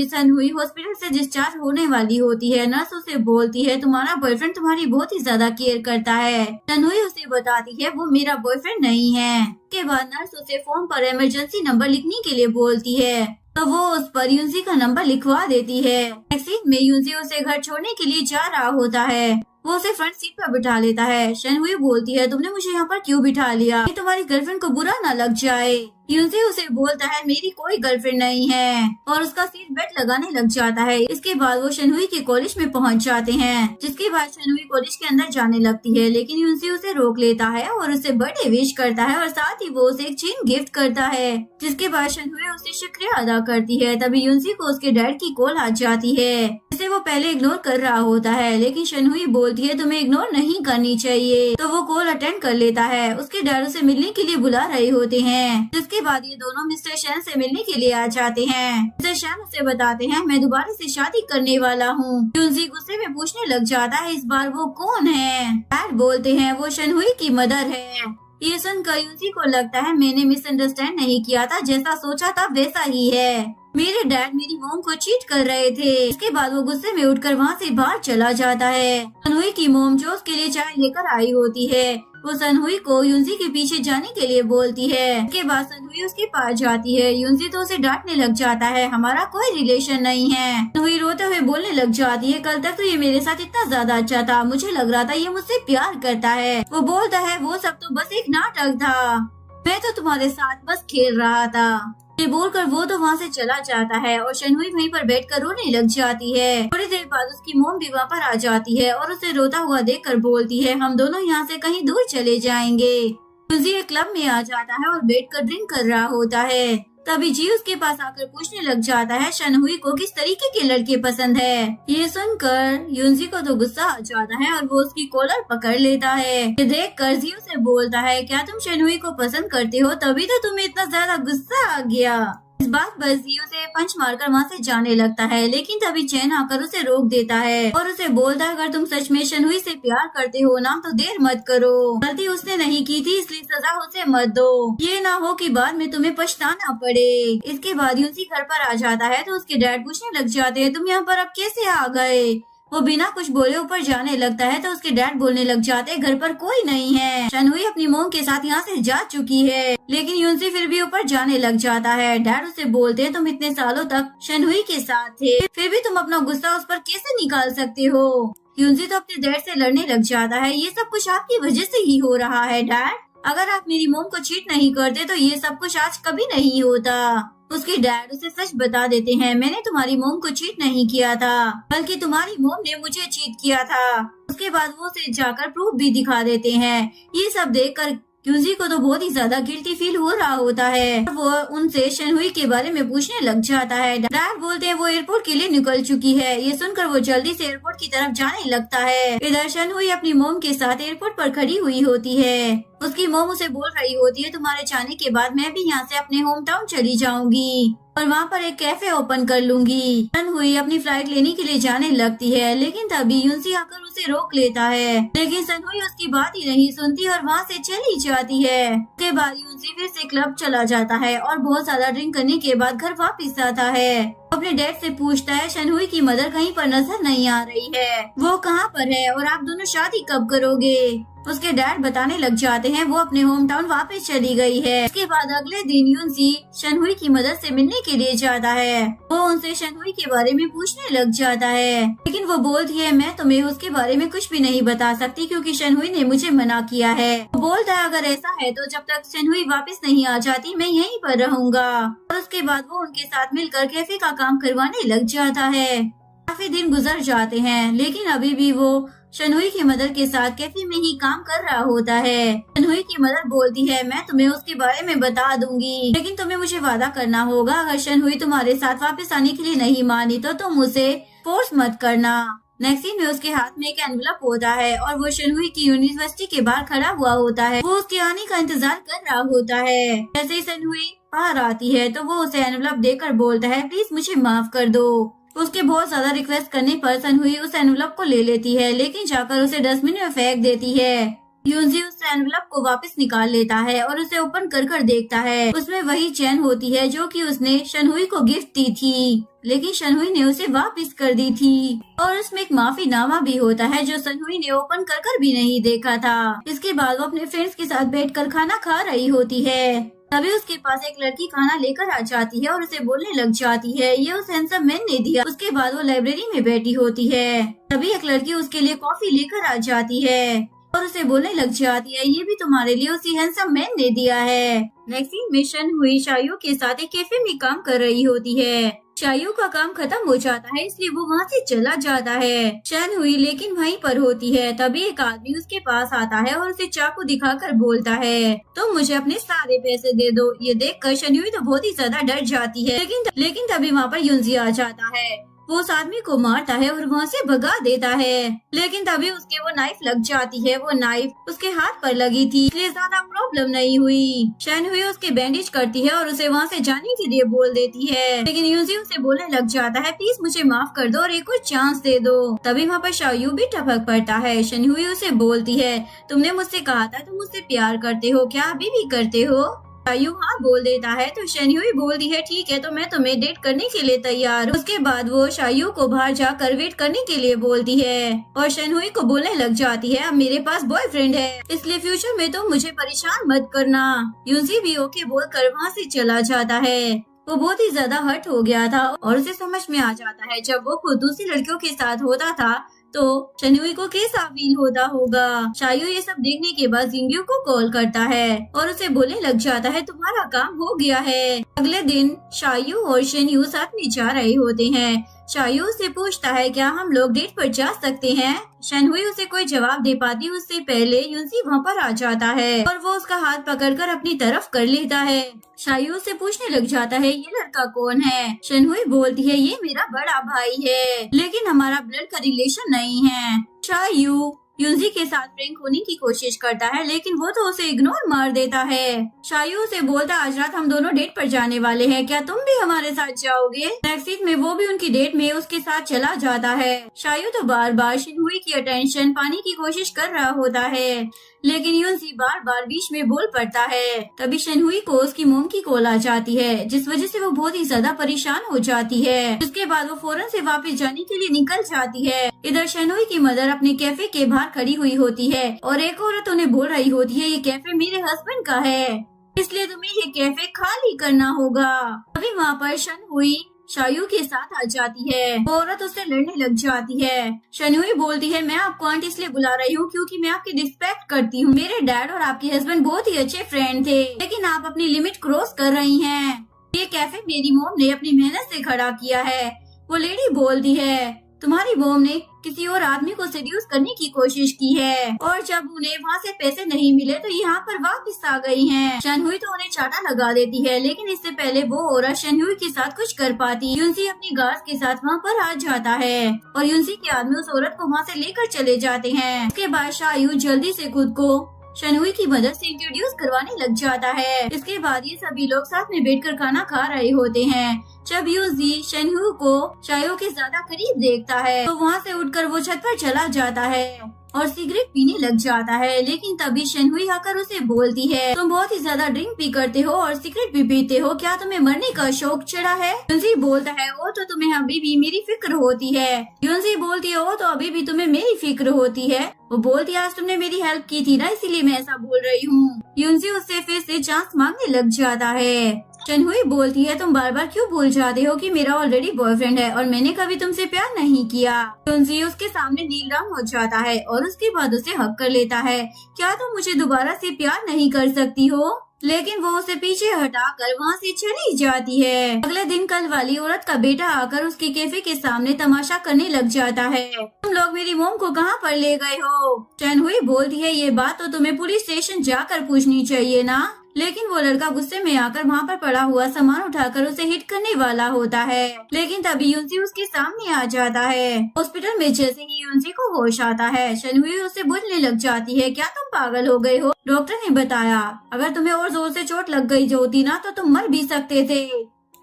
शनहुई हॉस्पिटल से डिस्चार्ज होने वाली होती है। नर्स उसे बोलती है तुम्हारा बॉयफ्रेंड तुम्हारी बहुत ही ज्यादा केयर करता है। शनहुई उसे बताती है वो मेरा बॉयफ्रेंड नहीं है। के बाद नर्स उसे फोन पर इमरजेंसी नंबर लिखने के लिए बोलती है तो वो उस पर युनजी का नंबर लिखवा देती है। नेक्स्ट सीन में युनजी उसे घर छोड़ने के लिए जा रहा होता है। वो उसे फ्रंट सीट पर बिठा लेता है। शनहुई बोलती है तुमने मुझे यहाँ पर क्यों बिठा लिया, कि तुम्हारी गर्लफ्रेंड को बुरा न लग जाए। युनजी उसे बोलता है मेरी कोई गर्लफ्रेंड नहीं है और उसका सीट बेल्ट लगाने लग जाता है। इसके बाद वो शनहुई के कॉलेज में पहुँच जाते हैं। जिसके बाद शनहुई कॉलेज के अंदर जाने लगती है, लेकिन युनजी उसे रोक लेता है और उसे बर्थडे विश करता है और साथ ही वो उसे एक चेन गिफ्ट करता है। जिसके बाद शनहुई उसे शुक्रिया अदा करती है। तभी युनजी को उसके डैड की कॉल आ जाती है, जिसे वो पहले इग्नोर कर रहा होता है, लेकिन शनहुई बोलती है तुम्हें इग्नोर नहीं करनी चाहिए। तो वो कॉल अटेंड कर लेता है। उसके डैड उसे मिलने के लिए बुला रहे होते हैं। के बाद ये दोनों मिस्टर शैन से मिलने के लिए आ जाते हैं। मिस्टर शैन उसे बताते हैं मैं दोबारा से शादी करने वाला हूँ। युनजी गुस्से में पूछने लग जाता है इस बार वो कौन है? डैड बोलते हैं वो शनहुई की मदर है। ये सुनकर युनजी को लगता है मैंने मिसअंडरस्टैंड नहीं किया था, जैसा सोचा था वैसा ही है। मेरे डैड मेरी मोम को चीट कर रहे थे। इसके बाद वो गुस्से में उठकर वहाँ से बाहर चला जाता है। शनहुई की मोम जो उसके लिए चाय लेकर आई होती है वो शनहुई को युनजी के पीछे जाने के लिए बोलती है। इसके बाद शनहुई उसके पास जाती है। युनजी तो उसे डांटने लग जाता है हमारा कोई रिलेशन नहीं है। शनहुई रोते हुए बोलने लग जाती है कल तक तो ये मेरे साथ इतना ज्यादा अच्छा था, मुझे लग रहा था ये मुझसे प्यार करता है। वो बोलता है वो सब तो बस एक नाटक था, मैं तो तुम्हारे साथ बस खेल रहा था। ये बोलकर वो तो वहाँ से चला जाता है और शनहुई वहीं पर बैठकर रोने लग जाती है। थोड़ी देर बाद उसकी मोम भी वहाँ पर आ जाती है और उसे रोता हुआ देखकर बोलती है हम दोनों यहाँ से कहीं दूर चले जाएंगे। युनजी एक क्लब में आ जाता है और बैठकर ड्रिंक कर रहा होता है। तभी जी उसके पास आकर पूछने लग जाता है शनहुई को किस तरीके के लड़के पसंद है। ये सुनकर युनजी को तो गुस्सा आ जाता है और वो उसकी कॉलर पकड़ लेता है। ये देखकर जी उसे बोलता है क्या तुम शनहुई को पसंद करते हो, तभी तो तुम्हें इतना ज्यादा गुस्सा आ गया। इस बात पर जी उसे पंच मारकर वहाँ से जाने लगता है, लेकिन तभी चैन आकर उसे रोक देता है और उसे बोलता है अगर तुम सच में शनहुई से प्यार करते हो ना तो देर मत करो, गलती उसने नहीं की थी इसलिए सजा उसे मत दो, ये ना हो कि बाद में तुम्हें पछताना पड़े। इसके बाद युनजी घर पर आ जाता है तो उसके डैड पूछने लग जाते हैं तुम यहाँ पर अब कैसे आ गए। वो बिना कुछ बोले ऊपर जाने लगता है तो उसके डैड बोलने लग जाते हैं घर पर कोई नहीं है, शनहुई अपनी मोम के साथ यहाँ से जा चुकी है। लेकिन युनजी फिर भी ऊपर जाने लग जाता है। डैड उसे बोलते हैं तुम इतने सालों तक शनहुई के साथ थे, फिर भी तुम अपना गुस्सा उस पर कैसे निकाल सकते हो। युनजी तो अपने डैड से लड़ने लग जाता है, ये सब कुछ आपकी वजह से ही हो रहा है डैड, अगर आप मेरी मोम को चीट नहीं करते तो ये सब कुछ आज कभी नहीं होता। उसके डैड उसे सच बता देते हैं मैंने तुम्हारी मोम को चीट नहीं किया था, बल्कि तुम्हारी मोम ने मुझे चीट किया था। उसके बाद वो उसे जाकर प्रूफ भी दिखा देते हैं। ये सब देखकर युनजी को तो बहुत ही ज्यादा गिल्टी फील हो रहा होता है। वो उनसे शनहुई के बारे में पूछने लग जाता है। डैड बोलते हैं वो एयरपोर्ट के लिए निकल चुकी है। ये सुनकर वो जल्दी से एयरपोर्ट की तरफ जाने लगता है। इधर शनहुई अपनी मोम के साथ एयरपोर्ट पर खड़ी हुई होती है। उसकी मोम उसे बोल रही होती है तुम्हारे जाने के बाद मैं भी यहाँ से अपने होम टाउन चली जाऊंगी और वहाँ पर एक कैफे ओपन कर लूंगी। सन हुई अपनी फ्लाइट लेने के लिए जाने लगती है, लेकिन तभी युनसी आकर उसे रोक लेता है। लेकिन सन हुई उसकी बात ही नहीं सुनती और वहाँ से चली जाती है। उसके बाद युनसी फिर से क्लब चला जाता है और बहुत ज्यादा ड्रिंक करने के बाद घर वापस आता है। अपने डैड से पूछता है शनहुई की मदर कहीं पर नजर नहीं आ रही है, वो कहाँ पर है और आप दोनों शादी कब करोगे। उसके डैड बताने लग जाते हैं वो अपने होम टाउन वापस चली गई है। उसके बाद अगले दिन युनसी शनहुई की मदर से मिलने के लिए जाता है। वो उनसे शनहुई के बारे में पूछने लग जाता है, लेकिन वो बोलती है मैं तुम्हें उसके बारे में कुछ भी नहीं बता सकती क्योंकि शनहुई ने मुझे मना किया है। वो बोलता है अगर ऐसा है तो जब तक शनहुई वापस नहीं आ जाती मैं यहीं पर रहूंगा। और उसके बाद वो उनके साथ मिलकर कैफे का काम करवाने लग जाता है। काफी दिन गुजर जाते हैं, लेकिन अभी भी वो शनहुई की मदर के साथ कैफे में ही काम कर रहा होता है। शनहुई की मदर बोलती है मैं तुम्हें उसके बारे में बता दूंगी, लेकिन तुम्हें मुझे वादा करना होगा अगर शनहुई तुम्हारे साथ वापस आने के लिए नहीं मानी तो तुम उसे फोर्स मत करना। नेक्स्ट सीन में उसके हाथ में एक एनवलप होता है और वो शनहुई की यूनिवर्सिटी के बाहर खड़ा हुआ होता है। वो उसके आने का इंतजार कर रहा होता है। जैसे ही शनहुई बाहर आती है तो वो उसे एनवलप देकर बोलता है प्लीज मुझे माफ कर दो। उसके बहुत ज्यादा रिक्वेस्ट करने पर शनहुई उस एनवलप को ले लेती है, लेकिन जाकर उसे डस्टबिन में फेंक देती है। युनसी उस एनवलप को वापस निकाल लेता है और उसे ओपन कर कर देखता है। उसमें वही चेन होती है जो कि उसने शनहुई को गिफ्ट दी थी, लेकिन शनहुई ने उसे वापस कर दी थी। और उसमें एक माफीनामा भी होता है जो शनहुई ने ओपन कर कर भी नहीं देखा था। इसके बाद वो अपने फ्रेंड्स के साथ बैठकर खाना खा रही होती है। तभी उसके पास एक लड़की खाना लेकर आ जाती है और उसे बोलने लग जाती है ये उस हैंडसम मैन ने दिया। उसके बाद वो लाइब्रेरी में बैठी होती है। तभी एक लड़की उसके लिए कॉफी लेकर आ जाती है और उसे बोलने लग जाती है ये भी तुम्हारे लिए उसी हैंडसम मैन ने दिया है। नेक्स्ट सीन में शनहुई शायू के साथ एक कैफे में काम कर रही होती है। शायू का काम खत्म हो जाता है इसलिए वो वहाँ से चला जाता है। शनहुई लेकिन वहीं पर होती है। तभी एक आदमी उसके पास आता है और उसे चाकू दिखाकर बोलता है तुम मुझे अपने सारे पैसे दे दो। ये देखकर शनहुई तो बहुत ही ज्यादा डर जाती है, लेकिन तभी वहाँ पर युनसी आ जाता है। वो उस आदमी को मारता है और वहाँ से भगा देता है, लेकिन तभी उसके वो नाइफ लग जाती है। वो नाइफ उसके हाथ पर लगी थी इसलिए ज्यादा प्रॉब्लम नहीं हुई। शनहुई उसके बैंडेज करती है और उसे वहाँ से जाने के लिए बोल देती है, लेकिन युनसी उसे बोलने लग जाता है प्लीज मुझे माफ कर दो और एक और चांस दे दो। तभी वहाँ पर शायू भी टपक पड़ता है। शनहुई उसे बोलती है तुमने मुझसे कहा था तुम मुझसे प्यार करते हो, क्या अभी भी करते हो। शायू हाँ बोल देता है तो शनहुई बोलती है ठीक है तो मैं तुम्हें डेट करने के लिए तैयार हूँ। उसके बाद वो शायू को बाहर जाकर वेट करने के लिए बोलती है और शनहुई को बोलने लग जाती है अब मेरे पास बॉयफ्रेंड है इसलिए फ्यूचर में तुम मुझे परेशान मत करना। युनसी भी ओके बोलकर वहाँ से चला जाता है। वो बहुत ही ज्यादा हर्ट हो गया था और उसे समझ में आ जाता है जब वो खुद दूसरी लड़कियों के साथ होता था तो शनहुई को कैसा फील होता होगा। शायू ये सब देखने के बाद जिंग्यू को कॉल करता है और उसे बोलने लग जाता है तुम्हारा काम हो गया है। अगले दिन शायू और शनयू साथ में जा रहे होते हैं। शायू से पूछता है क्या हम लोग डेट पर जा सकते हैं। शनहुई उसे कोई जवाब दे पाती उससे पहले युनसी वहाँ पर आ जाता है और वो उसका हाथ पकड़कर अपनी तरफ कर लेता है। शायू से पूछने लग जाता है ये लड़का कौन है। शनहुई बोलती है ये मेरा बड़ा भाई है, लेकिन हमारा ब्लड का रिलेशन नहीं है। शायू युनसी के साथ फ्रेंक होने की कोशिश करता है, लेकिन वो तो उसे इग्नोर मार देता है। शायू से बोलता आज रात हम दोनों डेट पर जाने वाले हैं, क्या तुम भी हमारे साथ जाओगे। नेक्स्ट सीन में वो भी उनकी डेट में उसके साथ चला जाता है। शायू तो बार बार शनहुई की अटेंशन पाने की कोशिश कर रहा होता है, लेकिन युनसी बार बार बीच में बोल पड़ता है। तभी शनहुई को उसकी मोम की कॉल आ जाती है, जिस वजह से वो बहुत ही ज्यादा परेशान हो जाती है। उसके बाद वो फौरन से वापस जाने के लिए निकल जाती है। इधर शनहुई की मदर अपने कैफे के बाहर खड़ी हुई होती है और एक औरत उन्हें बोल रही होती है ये कैफे मेरे हस्बैंड का है, इसलिए तुम्हें ये कैफे खाली करना होगा। अभी वहाँ पर शनहुई शायू के साथ आ जाती है। वो औरत उससे लड़ने लग जाती है। शनहुई बोलती है मैं आपको आंटी इसलिए बुला रही हूँ क्योंकि मैं आपकी रिस्पेक्ट करती हूँ। मेरे डैड और आपके हस्बैंड बहुत ही अच्छे फ्रेंड थे, लेकिन आप अपनी लिमिट क्रॉस कर रही हैं। ये कैफे मेरी मोम ने अपनी मेहनत से खड़ा किया है। वो लेडी बोलती है तुम्हारी मोम ने किसी और आदमी को सेड्यूस करने की कोशिश की है और जब उन्हें वहाँ से पैसे नहीं मिले तो यहाँ पर वापस आ गई हैं। शनहुई तो उन्हें चाटा लगा देती है, लेकिन इससे पहले वो औरत शनहुई के साथ कुछ कर पाती। युनसी अपनी गार्ड के साथ वहाँ पर आ जाता है और युनसी के आदमी उस औरत को वहाँ से लेकर चले जाते हैं। उसके बाद शायू जल्दी से खुद को शनहुई की मदद से इंट्रोड्यूस करवाने लग जाता है। इसके बाद ये सभी लोग साथ में बैठकर खाना खा रहे होते हैं। जब यूजी शनहुई को शायो के ज्यादा करीब देखता है तो वहाँ से उठकर वो छत पर चला जाता है और सिगरेट पीने लग जाता है। लेकिन तभी शनहुई आकर उसे बोलती है, तुम बहुत ही ज्यादा ड्रिंक भी करते हो और सिगरेट भी पीते हो, क्या तुम्हें मरने का शौक चढ़ा है? यूजी बोलता है, ओ तो तुम्हें अभी भी मेरी फिक्र होती है। यूजी बोलती है, ओ तो अभी भी तुम्हें मेरी फिक्र होती है। वो बोलती है, आज तुमने मेरी हेल्प की थी ना, इसीलिए मैं ऐसा बोल रही हूँ। यूजी उससे फिर से चांस मांगने लग जाता है। शनहुई बोलती है, तुम बार बार क्यों भूल जाते हो कि मेरा ऑलरेडी बॉयफ्रेंड है और मैंने कभी तुमसे प्यार नहीं किया। यूजी उसके सामने नील डाउन हो जाता है और उसके बाद उसे हक कर लेता है। क्या तुम मुझे दोबारा से प्यार नहीं कर सकती हो? लेकिन वो उसे पीछे हटाकर वहाँ से चली जाती है। अगले दिन कल वाली औरत का बेटा आकर उसके कैफे के सामने तमाशा करने लग जाता है। तुम लोग मेरी मोम को कहाँ पर ले गए हो? शनहुई बोलती है, ये बात तो तुम्हें पुलिस स्टेशन जाकर पूछनी चाहिए ना। लेकिन वो लड़का गुस्से में आकर वहाँ पर पड़ा हुआ सामान उठाकर उसे हिट करने वाला होता है। लेकिन तभी यूजी उसके सामने आ जाता है। हॉस्पिटल में जैसे ही यूजी को होश आता है, शनहुई उसे बोलने लग जाती है, क्या तुम पागल हो गए हो? डॉक्टर ने बताया अगर तुम्हें और जोर से चोट लग गई होती ना तो तुम मर भी सकते थे।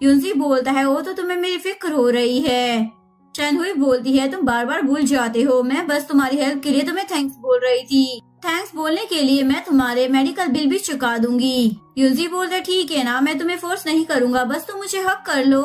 यूजी बोलता है, वो तो तुम्हें मेरी फिक्र हो रही है। शनहुई बोलती है, तुम बार बार भूल जाते हो, मैं बस तुम्हारी हेल्प के लिए तुम्हें थैंक्स बोल रही थी। थैंक्स बोलने के लिए मैं तुम्हारे मेडिकल बिल भी चुका दूंगी। यूजी बोलते, ठीक है ना, मैं तुम्हें फोर्स नहीं करूँगा, बस तुम मुझे हक कर लो।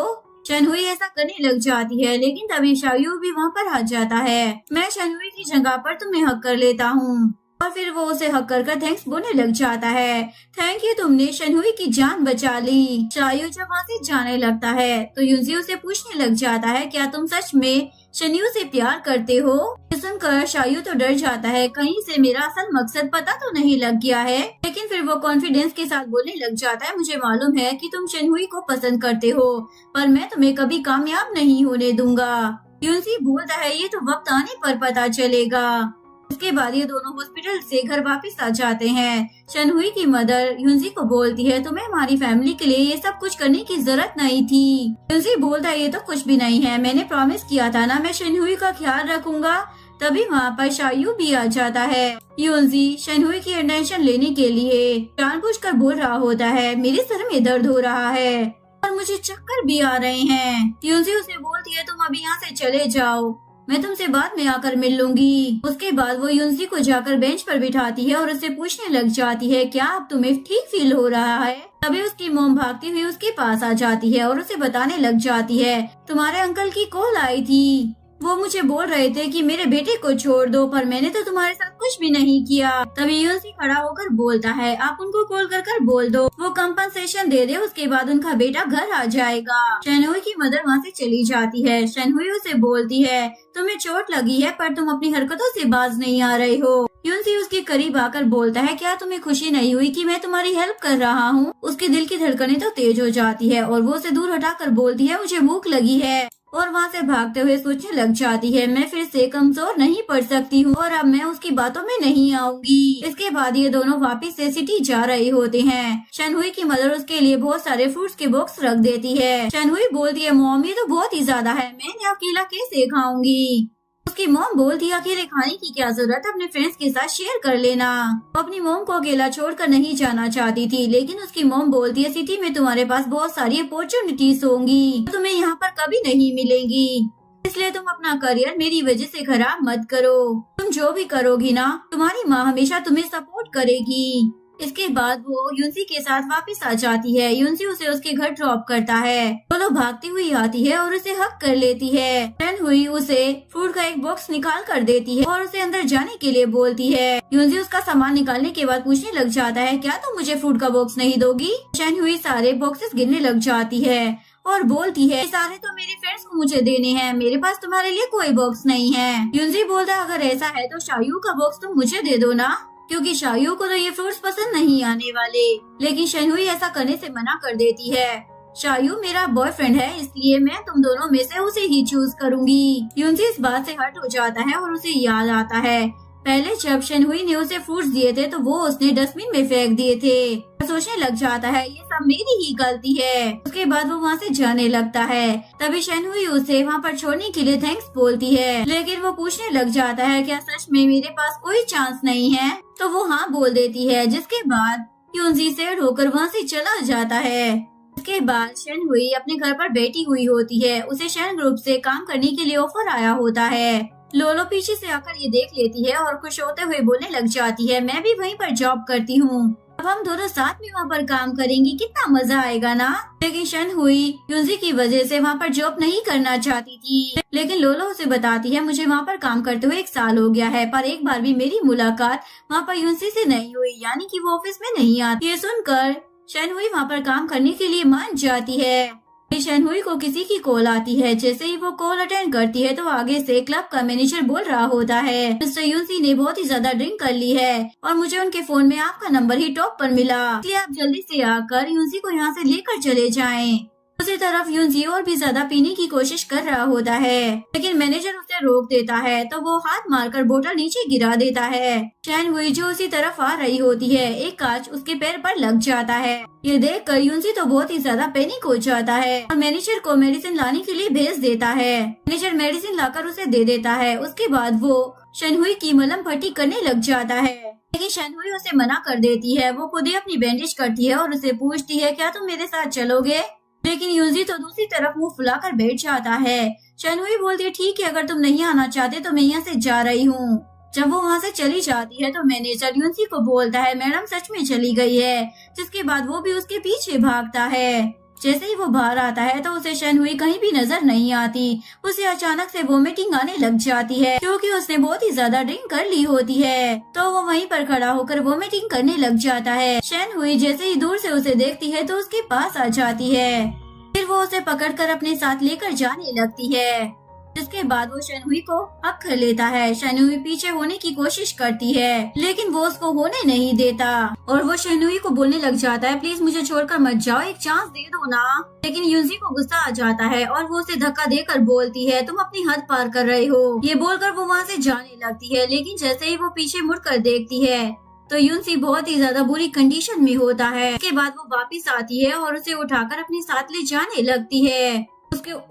शनहुई ऐसा करने लग जाती है। लेकिन तभी शायू भी वहाँ पर आ जाता है। मैं शनहुई की जगह पर तुम्हें हक कर लेता हूँ। और फिर वो उसे हक कर थैंक्स बोलने लग जाता है। थैंक यू, तुमने शनहुई की जान बचा ली। शायू जब वहाँ से जाने लगता है तो यूजी उसे पूछने लग जाता है, क्या तुम सच में शनयू से प्यार करते हो? सुनकर शायू तो डर जाता है, कहीं से मेरा असल मकसद पता तो नहीं लग गया है। लेकिन फिर वो कॉन्फिडेंस के साथ बोलने लग जाता है, मुझे मालूम है कि तुम शनहुई को पसंद करते हो, पर मैं तुम्हें कभी कामयाब नहीं होने दूंगा। यूजी बोलता है, ये तो वक्त आने पर पता चलेगा। उसके बाद ये दोनों हॉस्पिटल से घर वापस आ जाते हैं। शनहुई की मदर यूजी को बोलती है, तुम्हें हमारी फैमिली के लिए ये सब कुछ करने की जरूरत नहीं थी। यूजी बोलता है, ये तो कुछ भी नहीं है, मैंने प्रॉमिस किया था ना, मैं शनहुई का ख्याल रखूंगा। तभी वहाँ पर शायू भी आ जाता है। यूजी शनहुई की अटेंशन लेने के लिए जानबूझकर बोल रहा होता है, मेरे सर में दर्द हो रहा है और मुझे चक्कर भी आ रहे हैं। यूजी उसे बोलती है, तुम अभी यहाँ से चले जाओ, मैं तुमसे बाद में आकर मिल लूंगी। उसके बाद वो यूजी को जाकर बेंच पर बिठाती है और उससे पूछने लग जाती है, क्या अब तुम्हें ठीक फील हो रहा है? तभी उसकी मोम भागती हुई उसके पास आ जाती है और उसे बताने लग जाती है, तुम्हारे अंकल की कॉल आई थी, वो मुझे बोल रहे थे कि मेरे बेटे को छोड़ दो, पर मैंने तो तुम्हारे साथ कुछ भी नहीं किया। तभी यूजी खड़ा होकर बोलता है, आप उनको कॉल कर बोल दो, वो कंपनसेशन दे दे, उसके बाद उनका बेटा घर आ जाएगा। शनहुई की मदर वहाँ से चली जाती है। शनहुई उसे बोलती है, तुम्हें चोट लगी है पर तुम अपनी हरकतों से बाज नहीं आ रहे हो। यूजी उसके करीब आकर बोलता है, क्या तुम्हें खुशी नहीं हुई कि मैं तुम्हारी हेल्प कर रहा हूँ? उसके दिल की धड़कनें तो तेज हो जाती है और वो उसे दूर हटाकर बोलती है, मुझे भूख लगी है, और वहाँ से भागते हुए सोचने लग जाती है, मैं फिर से कमजोर नहीं पड़ सकती हूँ और अब मैं उसकी बातों में नहीं आऊंगी। इसके बाद ये दोनों वापस से सिटी जा रहे होते हैं। शनहुई की मदर उसके लिए बहुत सारे फ्रूट्स के बॉक्स रख देती है। शनहुई बोलती है, मॉम ये तो बहुत ही ज्यादा है, मैं अकेला कैसे खाऊंगी? उसकी मॉम बोलती है, अकेले खाने की क्या जरूरत, अपने फ्रेंड्स के साथ शेयर कर लेना। वो अपनी मॉम को अकेला छोड़कर नहीं जाना चाहती थी, लेकिन उसकी मॉम बोलती है, सिटी में तुम्हारे पास बहुत सारी अपॉर्चुनिटीज होंगी, तुम्हें यहाँ पर कभी नहीं मिलेंगी, इसलिए तुम अपना करियर मेरी वजह से खराब मत करो। तुम जो भी करोगी ना, तुम्हारी माँ हमेशा तुम्हें सपोर्ट करेगी। इसके बाद वो यूनसी के साथ वापस आ जाती है। यूनसी उसे उसके घर ड्रॉप करता है। वो भागती हुई आती है और उसे हक कर लेती है। शनहुई उसे फूड का एक बॉक्स निकाल कर देती है और उसे अंदर जाने के लिए बोलती है। यूनसी उसका सामान निकालने के बाद पूछने लग जाता है, क्या तुम मुझे फूड का बॉक्स नहीं दोगी? शनहुई सारे बॉक्सेस गिनने लग जाती है और बोलती है, सारे तो मेरे फ्रेंड्स को मुझे देने हैं, मेरे पास तुम्हारे लिए कोई बॉक्स नहीं है। यूनसी बोलता है, अगर ऐसा है तो शायू का बॉक्स तुम मुझे दे दो ना, क्योंकि शायू को तो ये फ्रूट्स पसंद नहीं आने वाले। लेकिन शनहुई ऐसा करने से मना कर देती है। शायू मेरा बॉयफ्रेंड है, इसलिए मैं तुम दोनों में से उसे ही चूज करूंगी। यूनसी इस बात से हर्ट हो जाता है और उसे याद आता है, पहले जब शनहुई ने उसे फ्रूट्स दिए थे तो वो उसने डस्टबिन में फेंक दिए थे। सोचने लग जाता है ये सब मेरी ही गलती है। उसके बाद वो वहाँ से जाने लगता है। तभी शनहुई उसे वहाँ पर छोड़ने के लिए थैंक्स बोलती है, लेकिन वो पूछने लग जाता है क्या सच में मेरे पास कोई चांस नहीं है, तो वो हाँ बोल देती है। जिसके बाद यूनजी सैड होकर वहाँ से चला जाता है। उसके बाद शनहुई अपने घर पर बैठी हुई होती है। उसे शन ग्रुप से काम करने के लिए ऑफर आया होता है। लोलो पीछे से आकर ये देख लेती है और खुश होते हुए बोलने लग जाती है मैं भी वहीं पर जॉब करती हूँ, अब हम दोनों साथ में वहाँ पर काम करेंगे, कितना मजा आएगा ना। लेकिन शनहुई यूनजी की वजह से वहाँ पर जॉब नहीं करना चाहती थी, लेकिन लोलो उसे बताती है मुझे वहाँ पर काम करते हुए 1 साल हो गया है, पर एक बार भी मेरी मुलाकात वहाँ पर यूनजी से नहीं हुई, यानी कि वो ऑफिस में नहीं आती। ये सुनकर शनहुई वहाँ पर काम करने के लिए मान जाती है। शनहुई को किसी की कॉल आती है। जैसे ही वो कॉल अटेंड करती है तो आगे से क्लब का मैनेजर बोल रहा होता है मिस्टर यूनजी ने बहुत ही ज्यादा ड्रिंक कर ली है और मुझे उनके फोन में आपका नंबर ही टॉप पर मिला, इसलिए आप जल्दी से आकर यूनजी को यहाँ से लेकर चले जाएं। दूसरी तरफ यूनजी और भी ज्यादा पीने की कोशिश कर रहा होता है, लेकिन मैनेजर उसे रोक देता है तो वो हाथ मारकर बोतल नीचे गिरा देता है। शनहुई जो उसी तरफ आ रही होती है, एक कांच उसके पैर पर लग जाता है। ये देखकर यूनजी तो बहुत ही ज्यादा पैनिक हो जाता है और मैनेजर को मेडिसिन लाने के लिए भेज देता है। मैनेजर मेडिसिन लाकर उसे दे देता है। उसके बाद वो शनहुई की मलहम पट्टी करने लग जाता है, लेकिन शनहुई उसे मना कर देती है। वो खुद ही अपनी बैंडेज करती है और उसे पूछती है क्या तुम मेरे साथ चलोगे, लेकिन यूनजी तो दूसरी तरफ मुंह फुलाकर बैठ जाता है। शनहुई बोलती है ठीक है, अगर तुम नहीं आना चाहते तो मैं यहाँ से जा रही हूँ। जब वो वहाँ से चली जाती है तो मैनेजर यूनजी को बोलता है मैडम सच में चली गई है, जिसके बाद वो भी उसके पीछे भागता है। जैसे ही वो बाहर आता है तो उसे शनहुई कहीं भी नजर नहीं आती। उसे अचानक से वोमिटिंग आने लग जाती है क्योंकि उसने बहुत ही ज्यादा ड्रिंक कर ली होती है, तो वो वहीं पर खड़ा होकर वोमिटिंग करने लग जाता है। शनहुई जैसे ही दूर से उसे देखती है तो उसके पास आ जाती है, फिर वो उसे पकड़कर अपने साथ लेकर जाने लगती है। जिसके बाद वो शनहुई को हक कर लेता है। शनहुई पीछे होने की कोशिश करती है, लेकिन वो उसको होने नहीं देता और वो शनहुई को बोलने लग जाता है प्लीज मुझे छोड़कर मत जाओ, एक चांस दे दो ना। लेकिन यूनजी को गुस्सा आ जाता है और वो उसे धक्का देकर बोलती है तुम अपनी हद पार कर रहे हो। ये बोलकर वो वहाँ से जाने लगती है, लेकिन जैसे ही वो पीछे मुड़कर देखती है तो यूनजी बहुत ही ज्यादा बुरी कंडीशन में होता है। उसके बाद वो वापस आती है और उसे उठाकर अपने साथ ले जाने लगती है।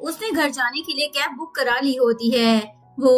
उसने घर जाने के लिए कैब बुक करा ली होती है। वो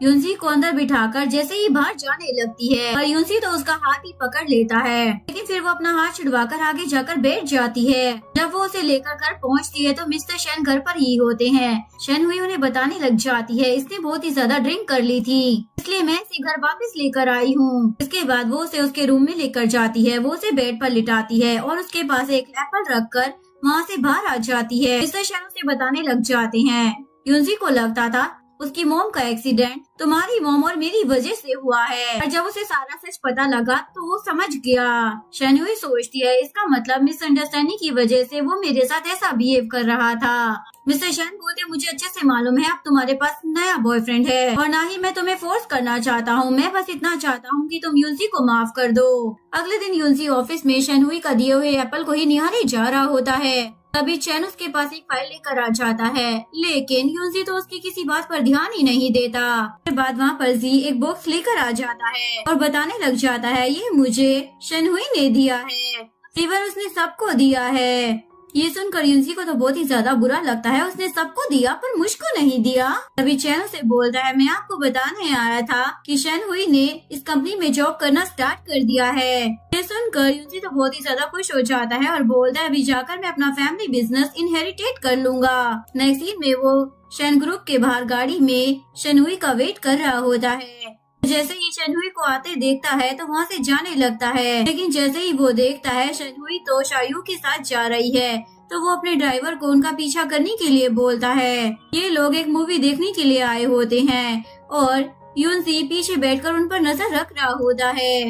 यूनजी को अंदर बिठाकर जैसे ही बाहर जाने लगती है और यूनजी तो उसका हाथ ही पकड़ लेता है, लेकिन फिर वो अपना हाथ छुड़वाकर आगे जाकर बैठ जाती है। जब वो उसे लेकर घर पहुंचती है तो मिस्टर शन घर पर ही होते हैं। शनहुई उन्हें बताने लग जाती है इसने बहुत ही ज्यादा ड्रिंक कर ली थी, इसलिए मैं इसे घर वापस लेकर आई हूँ। इसके बाद वो उसे उसके रूम में लेकर जाती है। वो उसे बेड पर लिटाती है और उसके पास एक एप्पल रखकर वहाँ से बाहर आ जाती है। मिस्टर शन उसे बताने लग जाते हैं यूनजी को लगता था उसकी मॉम का एक्सीडेंट तुम्हारी मॉम और मेरी वजह से हुआ है। और जब उसे सारा सच पता लगा तो वो समझ गया। शनहुई सोचती है इसका मतलब मिसअंडरस्टैंडिंग की वजह से वो मेरे साथ ऐसा बिहेव कर रहा था। मिस्टर शन बोलते मुझे अच्छे से मालूम है अब तुम्हारे पास नया बॉयफ्रेंड है और ना ही मैं तुम्हें फोर्स करना चाहता हूँ, मैं बस इतना चाहता हूँ कि तुम यूनजी को माफ कर दो। अगले दिन यूनजी ऑफिस में शनहुई का दिए हुए एप्पल को ही निहारे जा रहा होता है। तभी चैन उसके पास एक फाइल लेकर आ जाता है, लेकिन यूनजी तो उसकी किसी बात पर ध्यान ही नहीं देता। फिर बाद वहाँ पर जी एक बॉक्स लेकर आ जाता है और बताने लग जाता है ये मुझे शनहुई ने दिया है, इवन उसने सबको दिया है। ये सुनकर यूनजी को तो बहुत ही ज्यादा बुरा लगता है, उसने सबको दिया पर मुझको नहीं दिया। तभी चैन उसे बोलता है मैं आपको बताने आया था कि शनहुई ने इस कंपनी में जॉब करना स्टार्ट कर दिया है। ये सुनकर यूनजी तो बहुत ही ज्यादा खुश हो जाता है और बोलता है अभी जाकर मैं अपना फैमिली बिजनेस इनहेरिटेट कर लूंगा। नेक्स्ट सीन में वो शन ग्रुप के बाहर गाड़ी में शनहुई का वेट कर रहा होता है। जैसे ही शनहुई को आते देखता है तो वहाँ से जाने लगता है, लेकिन जैसे ही वो देखता है शनहुई तो शायू के साथ जा रही है तो वो अपने ड्राइवर को उनका पीछा करने के लिए बोलता है। ये लोग एक मूवी देखने के लिए आए होते हैं और यूनजी पीछे बैठकर उन पर नजर रख रहा होता है।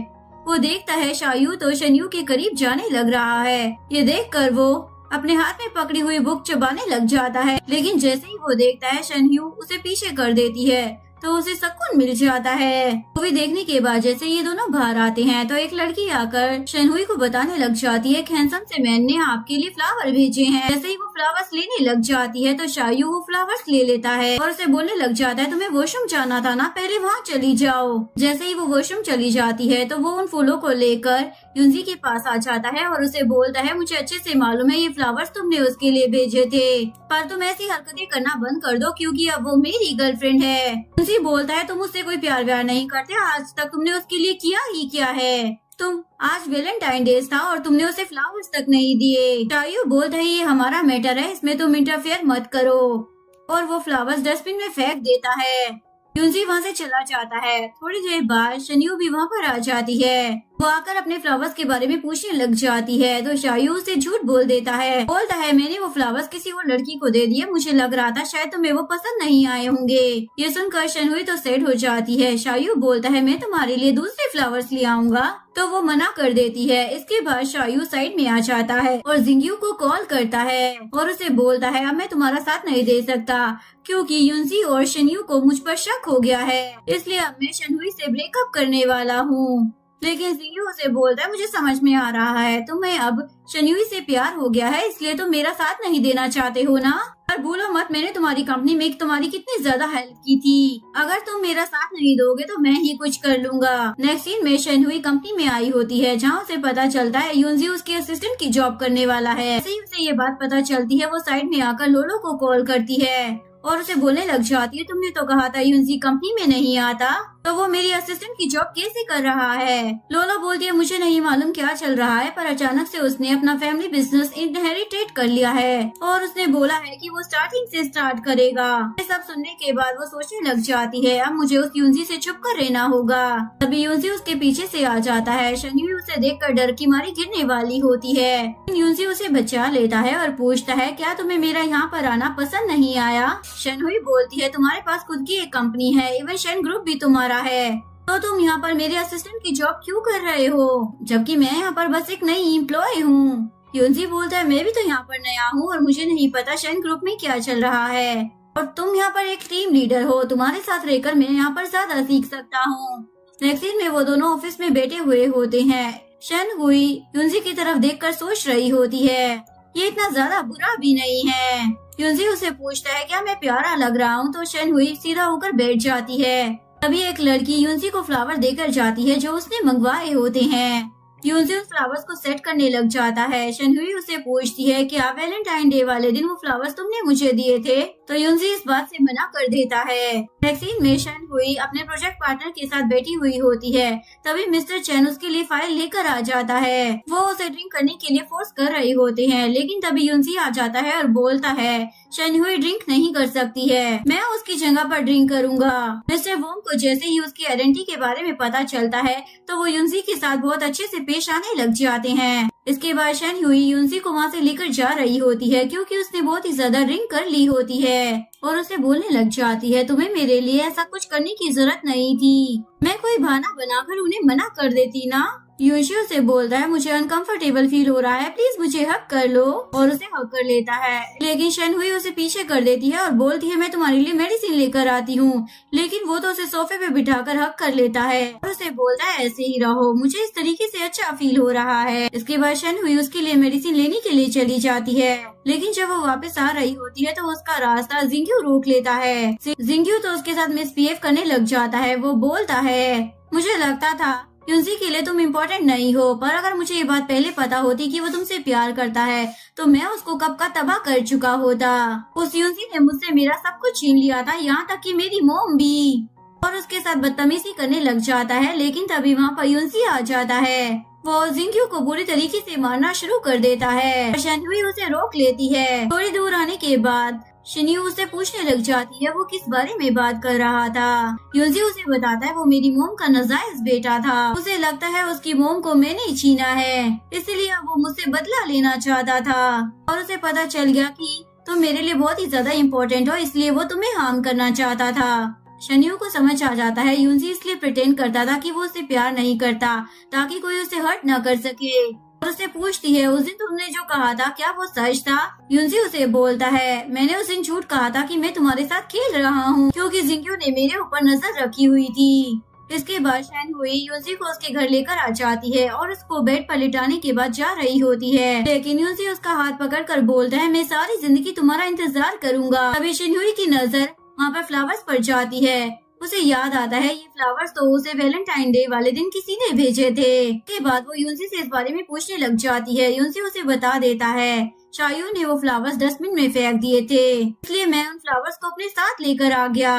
वो देखता है शायू तो शनयू के करीब जाने लग रहा है। ये देखकर वो अपने हाथ में पकड़ी हुई बुक चबाने लग जाता है, लेकिन जैसे ही वो देखता है शनयू उसे पीछे कर देती है तो उसे सुकून मिल जाता है। मूवी देखने के बाद जैसे ये दोनों बाहर आते हैं तो एक लड़की आकर शनहुई को बताने लग जाती है हैंडसम से मैन ने आपके लिए फ्लावर भेजे हैं। जैसे ही वो फ्लावर्स लेने लग जाती है तो शायू वो फ्लावर्स ले लेता है और उसे बोलने लग जाता है तुम्हें वॉशरूम जाना था ना, पहले वहाँ चली जाओ। जैसे ही वो वॉशरूम चली जाती है तो वो उन फूलों को लेकर यूनजी के पास आ जाता है और उसे बोलता है मुझे अच्छे से मालूम है ये फ्लावर्स तुमने उसके लिए भेजे थे, पर तुम ऐसी हरकतें करना बंद कर दो क्योंकि अब वो मेरी गर्लफ्रेंड है। यूनजी बोलता है तुम उससे कोई प्यार व्यार नहीं करते, आज तक तुमने उसके लिए किया ही क्या है, तुम आज वैलेंटाइन डे था और तुमने उसे फ्लावर्स तक नहीं दिए। शायू बोलता है ये हमारा मैटर है, इसमें तुम इंटरफेयर मत करो, और वो फ्लावर्स डस्टबिन में फेंक देता है। यूनजी वहाँ से चला जाता है। थोड़ी देर बाद शनियू भी वहाँ पर आ जाती है। वो आकर अपने फ्लावर्स के बारे में पूछने लग जाती है तो शायू उसे झूठ बोल देता है, बोलता है मैंने वो फ्लावर्स किसी और लड़की को दे दिए, मुझे लग रहा था शायद तुम्हें वो पसंद नहीं आए होंगे। ये सुनकर शनहुई तो सेट हो जाती है। शायू बोलता है मैं तुम्हारे लिए दूसरे फ्लावर्स ले आऊंगा, तो वो मना कर देती है। इसके बाद शायू साइड में आ जाता है और जिंग्यू को कॉल करता है और उसे बोलता है अब मैं तुम्हारा साथ नहीं दे सकता क्योंकि यूनजी और शनयू को मुझ पर शक हो गया है, इसलिए अब मैं शनहुई से ब्रेकअप करने वाला हूँ। लेकिन जिंग्यू उसे बोलता है मुझे समझ में आ रहा है तुम्हें अब शनयुई से प्यार हो गया है, इसलिए तुम मेरा साथ नहीं देना चाहते हो ना, पर भूलो मत मैंने तुम्हारी कंपनी में तुम्हारी कितनी ज्यादा हेल्प की थी, अगर तुम मेरा साथ नहीं दोगे तो मैं ही कुछ कर लूंगा। नेक्स्ट सीन में शनहुई कंपनी में आई होती है जहाँ उसे पता चलता है यूनजी उसके असिस्टेंट की जॉब करने वाला है। ऐसे ही उसे ये बात पता चलती है वो साइड में आकर लोलो को कॉल करती है और उसे बोलने लग जाती है तुमने तो कहा था यूनजी कंपनी में नहीं आता, तो वो मेरी असिस्टेंट की जॉब कैसे कर रहा है। लोला बोलती है मुझे नहीं मालूम क्या चल रहा है, पर अचानक से उसने अपना फैमिली बिजनेस इनहेरिटेट कर लिया है और उसने बोला है कि वो स्टार्टिंग से स्टार्ट करेगा। ये सब सुनने के बाद वो सोचने लग जाती है अब मुझे उस यूनजी से छुप कर रहना होगा। तभी यूनजी उसके पीछे से आ जाता है। शनयुई उसे देखकर डर की मारी गिरने वाली होती है। यूनजी उसे बचा लेता है और पूछता है क्या तुम्हें मेरा यहाँ पर आना पसंद नहीं आया। शनहुई बोलती है तुम्हारे पास खुद की एक कंपनी है, इवन शन ग्रुप भी तुम्हारा है, तो तुम यहाँ पर मेरे असिस्टेंट की जॉब क्यों कर रहे हो, जबकि मैं यहाँ पर बस एक नई एम्प्लॉय हूँ। यूनजी बोलता है मैं भी तो यहाँ पर नया हूँ और मुझे नहीं पता शन ग्रुप में क्या चल रहा है, और तुम यहाँ पर एक टीम लीडर हो, तुम्हारे साथ रहकर मैं यहाँ पर ज्यादा सीख सकता हूँ। नेक्स्ट दिन में वो दोनों ऑफिस में बैठे हुए होते हैं। शनहुई यूनजी की तरफ देखकर सोच रही होती है ये इतना ज्यादा बुरा भी नहीं है। यूनजी उसे पूछता है क्या मैं प्यारा लग रहा हूँ, तो शनहुई सीधा होकर बैठ जाती है। तभी एक लड़की यूनजी को फ्लावर देकर जाती है जो उसने मंगवाए होते हैं। यूनजी उस फ्लावर्स को सेट करने लग जाता है। शनहुई उसे पूछती है कि आप वैलेंटाइन डे वाले दिन वो फ्लावर्स तुमने मुझे दिए थे, तो यूनजी इस बात से मना कर देता है। नेक्स्ट सीन में शनहुई अपने प्रोजेक्ट पार्टनर के साथ बैठी हुई होती है। तभी मिस्टर चैन उसके लिए फाइल लेकर आ जाता है। वो उसे ड्रिंक करने के लिए फोर्स कर रहे होते हैं, लेकिन तभी यूनजी आ जाता है और बोलता है शनहुई ड्रिंक नहीं कर सकती है, मैं उसकी जगह पर ड्रिंक करूंगा। मिस्टर वोंग को जैसे ही उसकी आइडेंटिटी के बारे में पता चलता है तो वो यूनजी के साथ बहुत अच्छे से पेश आने लग जाते हैं। इसके बाद शनहुई यूनजी को वहाँ से लेकर जा रही होती है क्योंकि उसने बहुत ही ज्यादा ड्रिंक कर ली होती है और उसे बोलने लग जाती है तुम्हें मेरे लिए ऐसा कुछ करने की जरूरत नहीं थी, मैं कोई बहाना बनाकर उन्हें मना कर देती ना। यूनजी उसे बोलता है मुझे अनकंफर्टेबल फील हो रहा है, प्लीज मुझे हक कर लो, और उसे हक कर लेता है। लेकिन शनहुई उसे पीछे कर देती है और बोलती है मैं तुम्हारे लिए मेडिसिन लेकर आती हूँ, लेकिन वो तो उसे सोफे पे बिठाकर हक कर लेता है और उसे बोलता है ऐसे ही रहो, मुझे इस तरीके से अच्छा फील हो रहा है। इसके बाद शनहुई उसके लिए मेडिसिन लेने के लिए चली जाती है, लेकिन जब वो वापस आ रही होती है तो उसका रास्ता जिंग्यू रोक लेता है। जिंग्यू तो उसके साथ मिसबिहेव करने लग जाता है। वो बोलता है मुझे लगता था यूनजी के लिए तुम इम्पोर्टेंट नहीं हो, पर अगर मुझे ये बात पहले पता होती कि वो तुमसे प्यार करता है तो मैं उसको कब का तबाह कर चुका होता। उस यूनजी ने मुझसे मेरा सब कुछ छीन लिया था, यहाँ तक कि मेरी मोम भी, और उसके साथ बदतमीजी करने लग जाता है। लेकिन तभी वहाँ पर यूनजी आ जाता है। वो जिंग्यू को बुरी तरीके से मारना शुरू कर देता है। शनहुई उसे रोक लेती है। थोड़ी दूर आने के बाद शनयू उसे पूछने लग जाती है वो किस बारे में बात कर रहा था। यूनजी उसे बताता है वो मेरी मोम का नाजायज बेटा था, उसे लगता है उसकी मोम को मैंने ही छीना है, इसलिए वो मुझसे बदला लेना चाहता था, और उसे पता चल गया कि तुम मेरे लिए बहुत ही ज्यादा इम्पोर्टेंट हो, इसलिए वो तुम्हें हार्म करना चाहता था। शनयू को समझ आ जाता है यूनजी इसलिए प्रिटेंड करता था कि वो उसे प्यार नहीं करता ताकि कोई उसे हर्ट न कर सके, और उसे पूछती है उस दिन तुमने जो कहा था क्या वो सच था। यूनजी उसे बोलता है मैंने उस दिन झूठ कहा था कि मैं तुम्हारे साथ खेल रहा हूँ क्योंकि जिंग्यू ने मेरे ऊपर नजर रखी हुई थी। इसके बाद शैन हुई यूजी को उसके घर लेकर आ जाती है और उसको बेड पर लिटाने के बाद जा रही होती है, लेकिन यूजी उसका हाथ पकड़कर बोलता है, मैं सारी जिंदगी तुम्हारा इंतजार करूंगा। अभी शैन हुई की नजर वहाँ पर फ्लावर्स पर जाती है। उसे याद आता है ये फ्लावर्स तो उसे वैलेंटाइन डे वाले दिन किसी ने भेजे थे। के बाद वो यूनसी से इस बारे में पूछने लग जाती है। यूनसी उसे बता देता है, शायू ने वो फ्लावर्स डस्टबिन में फेंक दिए थे, इसलिए मैं उन फ्लावर्स को अपने साथ लेकर आ गया।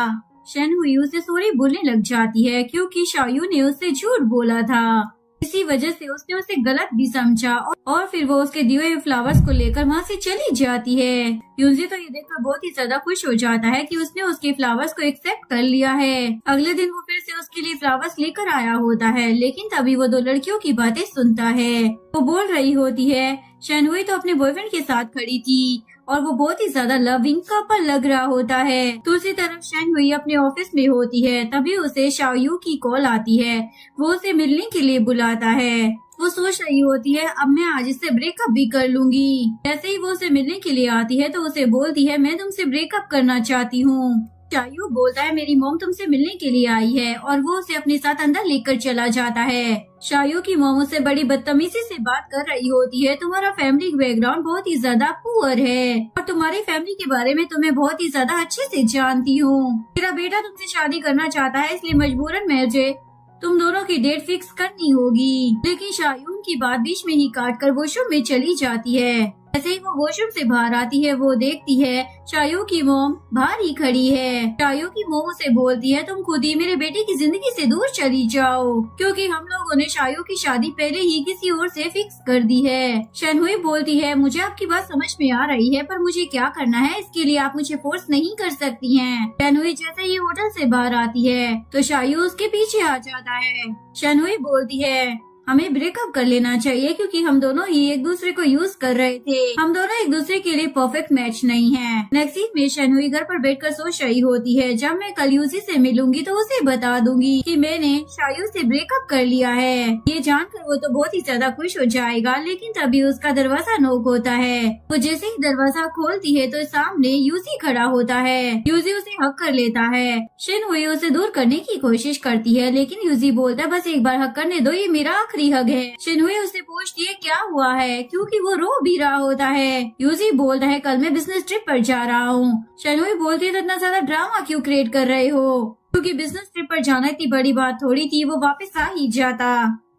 शैन हुई उसे सॉरी बोलने लग जाती है क्योंकि शायू ने उससे झूठ बोला था। इसी वजह से उसने उसे गलत भी समझा और फिर वो उसके दिए हुए फ्लावर्स को लेकर वहाँ से चली जाती है। यूजी तो ये देखकर बहुत ही ज्यादा खुश हो जाता है कि उसने उसके फ्लावर्स को एक्सेप्ट कर लिया है। अगले दिन वो फिर से उसके लिए फ्लावर्स लेकर आया होता है, लेकिन तभी वो दो लड़कियों की बातें सुनता है। वो बोल रही होती है, शैन हुई तो अपने बॉयफ्रेंड के साथ खड़ी थी और वो बहुत ही ज्यादा लविंग कपल लग रहा होता है। दूसरी तरफ शैन हुई अपने ऑफिस में होती है, तभी उसे शायू की कॉल आती है। वो उसे मिलने के लिए बुलाता है। वो सोच रही होती है, अब मैं आज इससे ब्रेकअप भी कर लूंगी। जैसे ही वो उसे मिलने के लिए आती है तो उसे बोलती है, मैं तुमसे ब्रेकअप करना चाहती हूँ। शायू बोलता है, मेरी मॉम तुमसे मिलने के लिए आई है, और वो उसे अपने साथ अंदर लेकर चला जाता है। शायू की मॉम उससे बड़ी बदतमीजी से बात कर रही होती है, तुम्हारा फैमिली बैकग्राउंड बहुत ही ज्यादा पुअर है और तुम्हारी फैमिली के बारे में तुम्हें बहुत ही ज्यादा अच्छे से जानती हूँ। मेरा बेटा तुमसे शादी करना चाहता है, इसलिए मजबूरन मुझे तुम दोनों की डेट फिक्स करनी होगी। लेकिन शायू की बात बीच में ही काट कर वॉशरूम में चली जाती है। जैसे ही वो वॉशरूम से बाहर आती है वो देखती है शायू की मोम बाहर ही खड़ी है। शायू की मोम उसे बोलती है, तुम खुद ही मेरे बेटे की जिंदगी से दूर चली जाओ, क्योंकि हम लोगों ने शायू की शादी पहले ही किसी और से फिक्स कर दी है। शैन हुई बोलती है, मुझे आपकी बात समझ में आ रही है, पर मुझे क्या करना है इसके लिए आप मुझे फोर्स नहीं कर सकती हैं। शैन हुई जैसे ही होटल से बाहर आती है तो शायू उसके पीछे आ जाता है। शैन हुई बोलती है, हमें ब्रेकअप कर लेना चाहिए क्योंकि हम दोनों ही एक दूसरे को यूज कर रहे थे। हम दोनों एक दूसरे के लिए परफेक्ट मैच नहीं हैं। नेक्स्ट वीक में शैन हुई घर पर बैठकर सोच रही होती है, जब मैं कल यूजी से मिलूंगी तो उसे बता दूंगी कि मैंने शायू से ब्रेकअप कर लिया है। ये जानकर वो तो बहुत ही ज्यादा खुश हो जाएगा, लेकिन तभी उसका दरवाजा नॉक होता है। वो जैसे ही दरवाजा खोलती है तो सामने यूजी खड़ा होता है। यूजी उसे हक कर लेता है। शैन हुई उसे दूर करने की कोशिश करती है, लेकिन यूजी बोलता है, बस एक बार हक करने दो, ये मेरा आखिरी हक है। शैन हुई उससे पूछती है क्या हुआ है, क्योंकि वो रो भी रहा होता है। यूजी बोलता है, कल मैं बिजनेस ट्रिप पर जा रहा हूँ। शैन हुई बोलती है, तो इतना ज्यादा ड्रामा क्यों क्रिएट कर रहे हो, क्योंकि बिजनेस ट्रिप पर जाना इतनी बड़ी बात थोड़ी थी, वो वापस आ ही जाता।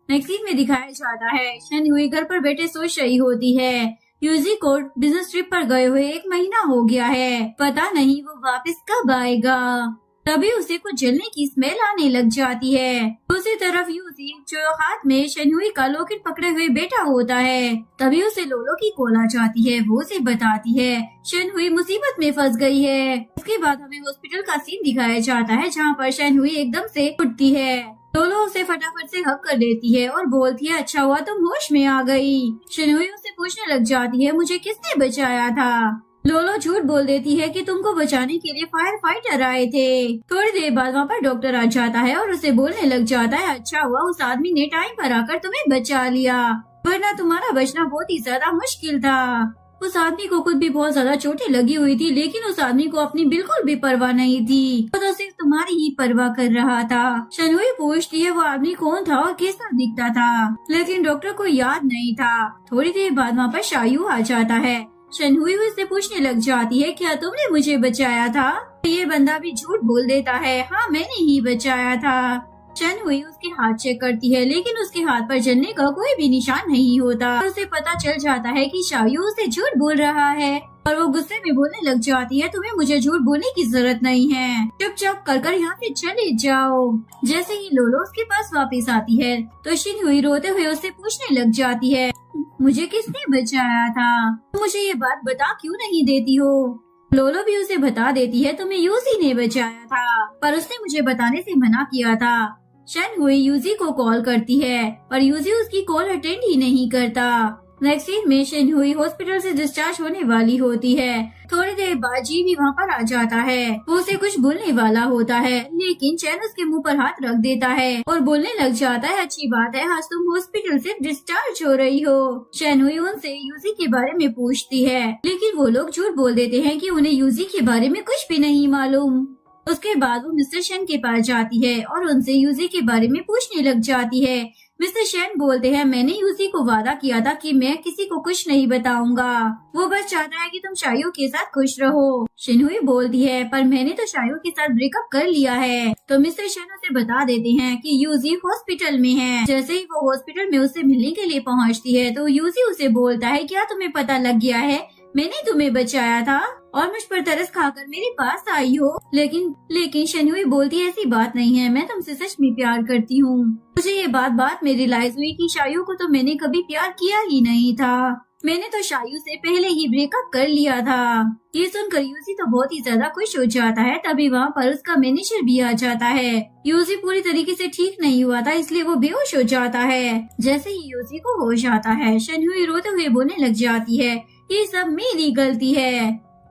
नेक्स्ट सीन में दिखाया जाता है शैन हुई घर पर बैठे सोच रही होती है, यूजी को बिजनेस ट्रिप पर गए हुए 1 महीना हो गया है, पता नहीं वो वापस कब आएगा। तभी उसे कुछ जलने की स्मेल आने लग जाती है। दूसरी तरफ यूजी जो हाथ में शैन हुई का लॉकेट पकड़े हुए बैठा होता है, तभी उसे लोलो की कॉल आ जाती है। वो उसे बताती है शैन हुई मुसीबत में फंस गई है। इसके बाद हमें हॉस्पिटल का सीन दिखाया जाता है, जहाँ पर शैन हुई एकदम से उठती है। लोलो उसे फटाफट से हक कर देती है और बोलती है, अच्छा हुआ तुम होश में आ गई। शैन हुई उससे पूछने लग जाती है, मुझे किसने बचाया था। लोलो झूठ बोल देती है कि तुमको बचाने के लिए फायर फाइटर आए थे। थोड़ी देर बाद वहाँ पर डॉक्टर आ जाता है और उसे बोलने लग जाता है, अच्छा हुआ उस आदमी ने टाइम पर आकर तुम्हें बचा लिया, वरना तुम्हारा बचना बहुत ही ज्यादा मुश्किल था। उस आदमी को खुद भी बहुत ज्यादा चोटें लगी हुई थी, लेकिन उस आदमी को अपनी बिल्कुल भी परवाह नहीं थी, वो तो सिर्फ तुम्हारी ही परवाह कर रहा था। शैन हुई पूछती है, वो आदमी कौन था और कैसा दिखता था, लेकिन डॉक्टर को याद नहीं था। थोड़ी देर बाद वहाँ पर शायू आ जाता है। शैन हुई उससे पूछने लग जाती है, क्या तुमने मुझे बचाया था। ये बंदा भी झूठ बोल देता है, हाँ मैंने ही बचाया था। शैन हुई उसके हाथ चेक करती है, लेकिन उसके हाथ पर जलने का कोई भी निशान नहीं होता। उसे पता चल जाता है कि शायू उसे झूठ बोल रहा है और वो गुस्से में बोलने लग जाती है, तुम्हें मुझे झूठ बोलने की जरूरत नहीं है, चुपचाप कर यहाँ से चले जाओ। जैसे ही लोलो उसके पास वापस आती है तो शैन हुई रोते हुए उससे पूछने लग जाती है, मुझे किसने बचाया था, मुझे ये बात बता क्यों नहीं देती हो। लोलो भी उसे बता देती है, तुम्हें यूजी ने बचाया था, पर उसने मुझे बताने से मना किया था। शैन हुई यूजी को कॉल करती है, पर यूजी उसकी कॉल अटेंड ही नहीं करता। नेक्स्ट सीन में शैन हुई हॉस्पिटल से डिस्चार्ज होने वाली होती है। थोड़ी देर बाद जी भी वहाँ पर आ जाता है। वो उसे कुछ बोलने वाला होता है, लेकिन चैन उसके मुंह पर हाथ रख देता है और बोलने लग जाता है, अच्छी बात है, आज तुम हॉस्पिटल से डिस्चार्ज हो रही हो। शैन हुई उनसे यूजी के बारे में पूछती है, लेकिन वो लोग झूठ बोल देते हैं कि उन्हें यूजी के बारे में कुछ भी नहीं मालूम। उसके बाद वो मिस्टर शेन के पास जाती है और उनसे यूजी के बारे में पूछने लग जाती है। मिस्टर शेन बोलते हैं, मैंने यूजी को वादा किया था कि मैं किसी को कुछ नहीं बताऊंगा। वो बस चाहता है कि तुम शायू के साथ खुश रहो। शिनहुई बोलती है, पर मैंने तो शायू के साथ ब्रेकअप कर लिया है। तो मिस्टर शेन उसे बता देते हैं कि यूजी हॉस्पिटल में है। जैसे ही वो हॉस्पिटल में उससे मिलने के लिए पहुंचती है तो यूजी उसे बोलता है, क्या तुम्हें पता लग गया है मैंने तुम्हें बचाया था और मुझ पर तरस खाकर मेरे पास आई हो। लेकिन शिनहुई बोलती है, ऐसी बात नहीं है, मैं तुमसे सच में प्यार करती हूँ। मुझे ये बात में रियलाइज हुई कि शायू को तो मैंने कभी प्यार किया ही नहीं था। मैंने तो शायू से पहले ही ब्रेकअप कर लिया था। ये सुनकर यूजी तो बहुत ही ज्यादा खुश हो जाता है। तभी वहाँ पर उसका मैनेजर भी आ जाता है। यूजी पूरी तरीके से ठीक नहीं हुआ था, इसलिए वो बेहोश हो जाता है। जैसे ही यूजी को होश आता है, शिनहुई रोते हुए बोलने लग जाती है, ये सब मेरी गलती है।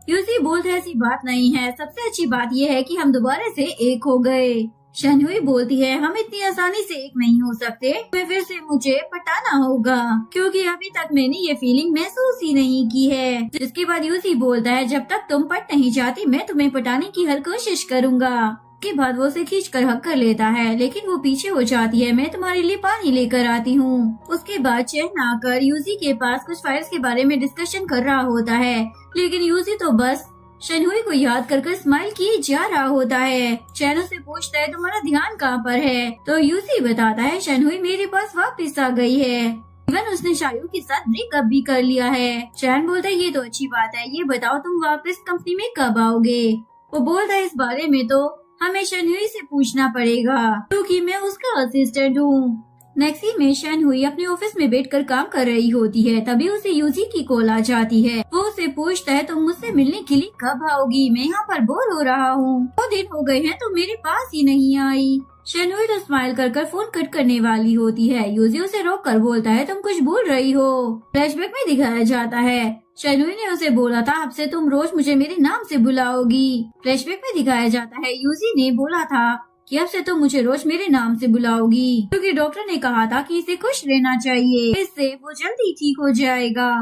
यूजी बोलते ऐसी बात नहीं है, सबसे अच्छी बात यह है कि हम दोबारा से एक हो गए। शिनहुई बोलती है, हम इतनी आसानी से एक नहीं हो सकते, मैं फिर से मुझे पटाना होगा क्योंकि अभी तक मैंने ये फीलिंग महसूस ही नहीं की है। जिसके बाद यूजी बोलता है, जब तक तुम पट नहीं जाती मैं तुम्हें पटाने की हर कोशिश करूँगा। के बाद वो उसे खींच कर हक कर लेता है, लेकिन वो पीछे हो जाती है, मैं तुम्हारे लिए पानी लेकर आती हूँ। उसके बाद चैन आकर यूजी के पास कुछ फाइल्स के बारे में डिस्कशन कर रहा होता है, लेकिन यूजी तो बस शिनहुई को याद कर स्माइल किए जा रहा होता है। चैन से पूछता है, तुम्हारा ध्यान कहाँ पर है? तो यूजी बताता है, शिनहुई मेरे पास वापस आ गई है। इवन उसने शायू के साथ ब्रेकअप भी कर लिया है। चैन बोलता है, ये तो अच्छी बात है, ये बताओ तुम वापस कंपनी में कब आओगे? वो बोलता है, इस बारे में तो हमें शिनहुई से पूछना पड़ेगा क्योंकि मैं उसका असिस्टेंट हूँ। नेक्स्ट सीन में शिनहुई अपने ऑफिस में बैठकर काम कर रही होती है। तभी उसे यूजी की कॉल आ जाती है। वो उसे पूछता है, तुम मुझसे मिलने के लिए कब आओगी? मैं यहाँ पर बोर हो रहा हूँ, 2 दिन हो गए हैं, तुम मेरे पास ही नहीं आई। शिनहुई तो स्माइल कर फोन कट करने वाली होती है। यूजी उसे रोक कर बोलता है, तुम कुछ भूल रही हो। फ्लैशबैक में दिखाया जाता है, शिनहुई ने उसे बोला था, अब से तुम रोज मुझे मेरे नाम से बुलाओगी। फ्लैशबैक में दिखाया जाता है, यूजी ने बोला था कि अब से तुम मुझे रोज मेरे नाम से बुलाओगी क्योंकि डॉक्टर ने कहा था कि इसे खुश रहना चाहिए, इससे वो जल्दी ठीक हो जाएगा।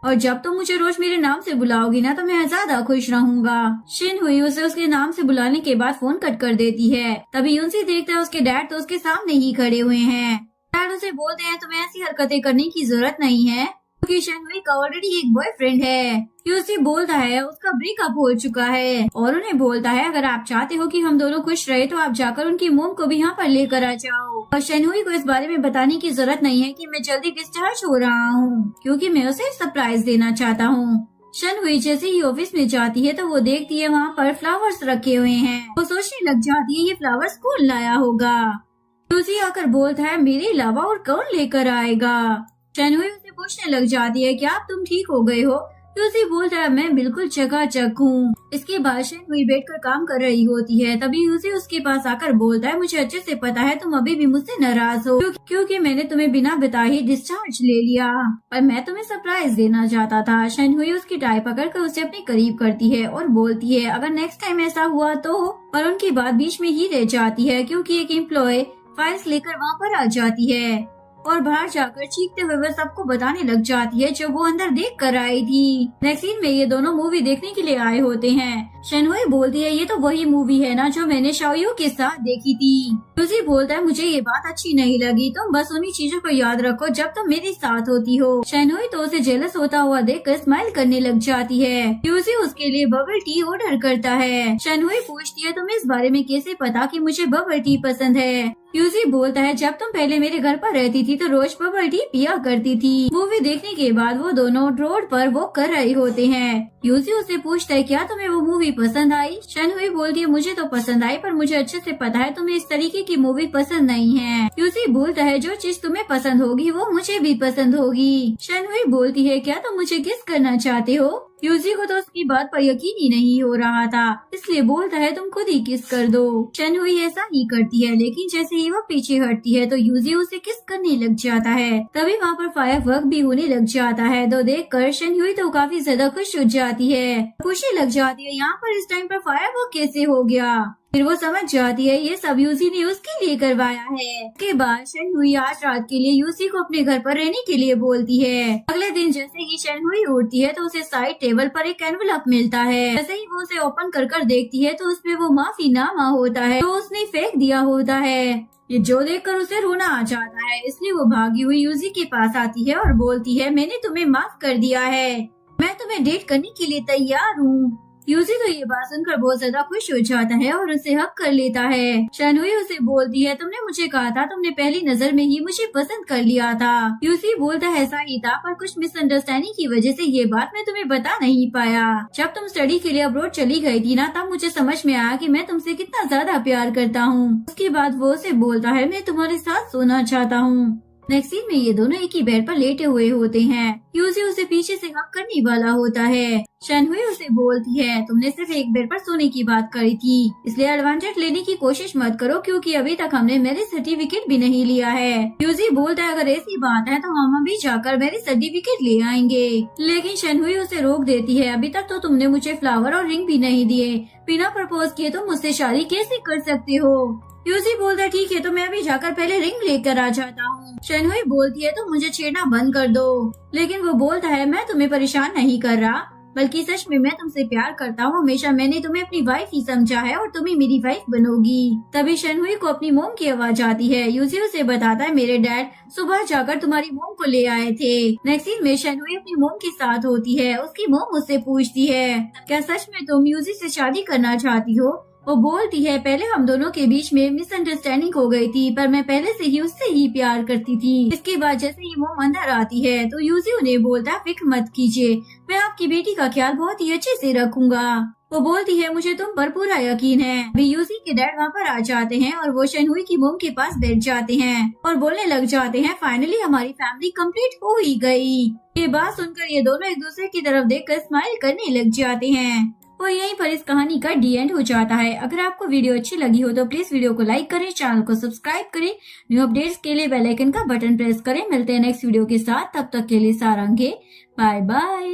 और जब तुम मुझे रोज मेरे नाम से बुलाओगी ना तो मैं ज्यादा खुश रहूंगा। शिनहुई उसे उसके नाम से बुलाने के बाद फोन कट कर देती है। तभी यूजी देखता है उसके डैड तो उसके सामने ही खड़े हुए हैं। डैड उसे बोलते हैं, तुम्हें ऐसी हरकतें करने की जरूरत नहीं है क्योंकि शिनहुई का ऑलरेडी एक बॉयफ्रेंड है। यूजी बोलता है उसका ब्रेकअप हो चुका है और उन्हें बोलता है, अगर आप चाहते हो कि हम दोनों खुश रहे तो आप जाकर उनकी मोम को भी यहाँ पर लेकर आ जाओ। और शिनहुई को इस बारे में बताने की जरूरत नहीं है कि मैं जल्दी डिस्चार्ज हो रहा हूँ क्योंकि मैं उसे सरप्राइज देना चाहता हूँ। शिनहुई जैसे ही ऑफिस में जाती है तो वो देखती है वहाँ पर फ्लावर्स रखे हुए हैं। वो सोचने लग जाती है ये फ्लावर्स कौन लाया होगा। यूजी आकर बोलता है, मेरे अलावा और कौन लेकर आएगा? शिनहुई उसे पूछने लग जाती है, क्या तुम ठीक हो गए हो? यूजी बोलता है, मैं बिल्कुल चकाचक हूँ। इसके बाद शिनहुई बैठकर काम कर रही होती है। तभी यूजी उसके पास आकर बोलता है, मुझे अच्छे से पता है तुम अभी भी मुझसे नाराज हो क्योंकि मैंने तुम्हें बिना बताए ही डिस्चार्ज ले लिया, पर मैं तुम्हें सरप्राइज देना चाहता था। शिनहुई उसकी टाई पकड़कर उसे अपने करीब करती है और बोलती है, अगर नेक्स्ट टाइम ऐसा हुआ तो। और उनकी बात बीच में ही रह जाती है क्योंकि एक एम्प्लॉय फाइल्स लेकर वहाँ पर आ जाती है और बाहर जाकर चीखते हुए वह सबको बताने लग जाती है जो वो अंदर देख कर आई थी। नेक्स्ट सीन में ये दोनों मूवी देखने के लिए आए होते हैं। शिनहुई बोलती है, ये तो वही मूवी है ना जो मैंने शाओयू के साथ देखी थी। यूजी बोलता है, मुझे ये बात अच्छी नहीं लगी, तुम बस उन्हीं चीजों को याद रखो जब तुम मेरे साथ होती हो। शिनहुई तो उसे जेलस होता हुआ देखकर स्माइल करने लग जाती है। यूजी उसके लिए बबल टी ऑर्डर करता है। शिनहुई पूछती है, तुम्हें इस बारे में कैसे पता कि मुझे बबल टी पसंद है? यूजी बोलता है, जब तुम पहले मेरे घर पर रहती थी तो रोज बबल टी पिया करती थी। मूवी देखने के बाद वो दोनों रोड पर वॉक कर रहे होते हैं। यूजी उसे पूछता है, क्या तुम्हें वो मूवी पसंद आई? शिनहुई बोलती है, मुझे तो पसंद आई, पर मुझे अच्छे से पता है तुम्हें इस तरीके की मूवी पसंद नहीं है। यूजी बोलता है, जो चीज तुम्हें पसंद होगी वो मुझे भी पसंद होगी। शिनहुई बोलती है, क्या तुम मुझे किस करना चाहते हो? यूजी को तो उसकी बात पर यकीन ही नहीं हो रहा था, इसलिए बोलता है, तुम खुद ही किस कर दो। शिनहुई ऐसा ही करती है, लेकिन जैसे ही वो पीछे हटती है तो यूजी उसे किस करने लग जाता है। तभी वहाँ पर फायरवर्क भी होने लग जाता है। तो देखकर शिनहुई तो काफी ज्यादा खुश हो जाती है, खुशी लग जाती है, यहाँ पर इस टाइम पर फायरवर्क कैसे हो गया? फिर वो समझ जाती है ये सब यूसी ने उसके लिए करवाया है। उसके बाद शनहुई आज रात के लिए यूसी को अपने घर पर रहने के लिए बोलती है। अगले दिन जैसे ही शनहुई उठती है तो उसे साइड टेबल पर एक एनवलप मिलता है। जैसे ही वो उसे ओपन कर देखती है तो उसमें वो माफीनामा होता है तो उसने फेंक दिया होता है। ये जो देखकर उसे रोना आ जाता है, इसलिए वो भागी हुई यूजी के पास आती है और बोलती है मैंने तुम्हें माफ कर दिया है, मैं तुम्हें डेट करने के लिए तैयार हूँ। यूजी तो ये बात सुनकर बहुत ज्यादा खुश हो जाता है और उसे हक कर लेता है। शनहुई उसे बोलती है तुमने मुझे कहा था तुमने पहली नजर में ही मुझे पसंद कर लिया था। यूजी बोलता है ऐसा ही था पर कुछ मिसअंडरस्टैंडिंग की वजह से ये बात मैं तुम्हें बता नहीं पाया। जब तुम स्टडी के लिए अब्रॉड चली गई थी ना तब मुझे समझ में आया कि मैं तुमसे कितना ज्यादा प्यार करता हूँ। उसके बाद वो उसे बोलता है मैं तुम्हारे साथ सोना चाहता हूँ। नेक्स्ट सीन में ये दोनों एक ही बेड पर लेटे हुए होते हैं। यूजी उसे पीछे से हक करने वाला होता है। शनहुई उसे बोलती है तुमने सिर्फ एक बेड पर सोने की बात करी थी, इसलिए एडवांटेज लेने की कोशिश मत करो क्योंकि अभी तक हमने मैरिज सर्टिफिकेट भी नहीं लिया है। यूजी बोलता है अगर ऐसी बात है तो हम अभी जाकर मैरिज सर्टिफिकेट ले आएंगे, लेकिन शनहुई उसे रोक देती है अभी तक तो तुमने मुझे फ्लावर और रिंग भी नहीं दिए, बिना प्रपोज किए तुम मुझसे शादी कैसे कर सकते हो। यूजी बोलता है ठीक है तो मैं अभी जाकर पहले रिंग लेकर आ जाता हूँ। शनहुई बोलती है तो मुझे छेड़ना बंद कर दो, लेकिन वो बोलता है मैं तुम्हें परेशान नहीं कर रहा बल्कि सच में मैं तुमसे प्यार करता हूँ, हमेशा मैंने तुम्हें अपनी वाइफ ही समझा है और तुम ही मेरी वाइफ बनोगी। तभी शनहुई को अपनी मोम की आवाज आती है। यूजी उसे बताता है मेरे डैड सुबह जाकर तुम्हारी मोम को ले आए थे। नेक्स्ट सीन में शनहुई अपनी मोम के साथ होती है। उसकी मोम उससे पूछती है क्या सच में तुम यूजी से शादी करना चाहती हो। वो बोलती है पहले हम दोनों के बीच में मिसअंडरस्टैंडिंग हो गई थी पर मैं पहले से ही उससे ही प्यार करती थी। इसके बाद जैसे ही वो अंदर आती है तो यूजी उन्हें बोलता है फिक्र मत कीजिए, मैं आपकी बेटी का ख्याल बहुत ही अच्छे से रखूंगा। वो बोलती है मुझे तुम पर पूरा यकीन है। अभी यूजी के डैड वहाँ पर आ जाते हैं और वो शनहुई की मोम के पास बैठ जाते हैं और बोलने लग जाते हैं फाइनली हमारी फैमिली कंप्लीट हो ही गई। ये बात सुनकर ये दोनों एक दूसरे की तरफ देखकर स्माइल करने लग जाते हैं और यहीं पर इस कहानी का डी एंड हो जाता है। अगर आपको वीडियो अच्छी लगी हो तो प्लीज वीडियो को लाइक करें, चैनल को सब्सक्राइब करें, न्यू अपडेट्स के लिए बेल आइकन का बटन प्रेस करें। मिलते हैं नेक्स्ट वीडियो के साथ, तब तक के लिए सारंगे, बाय बाय।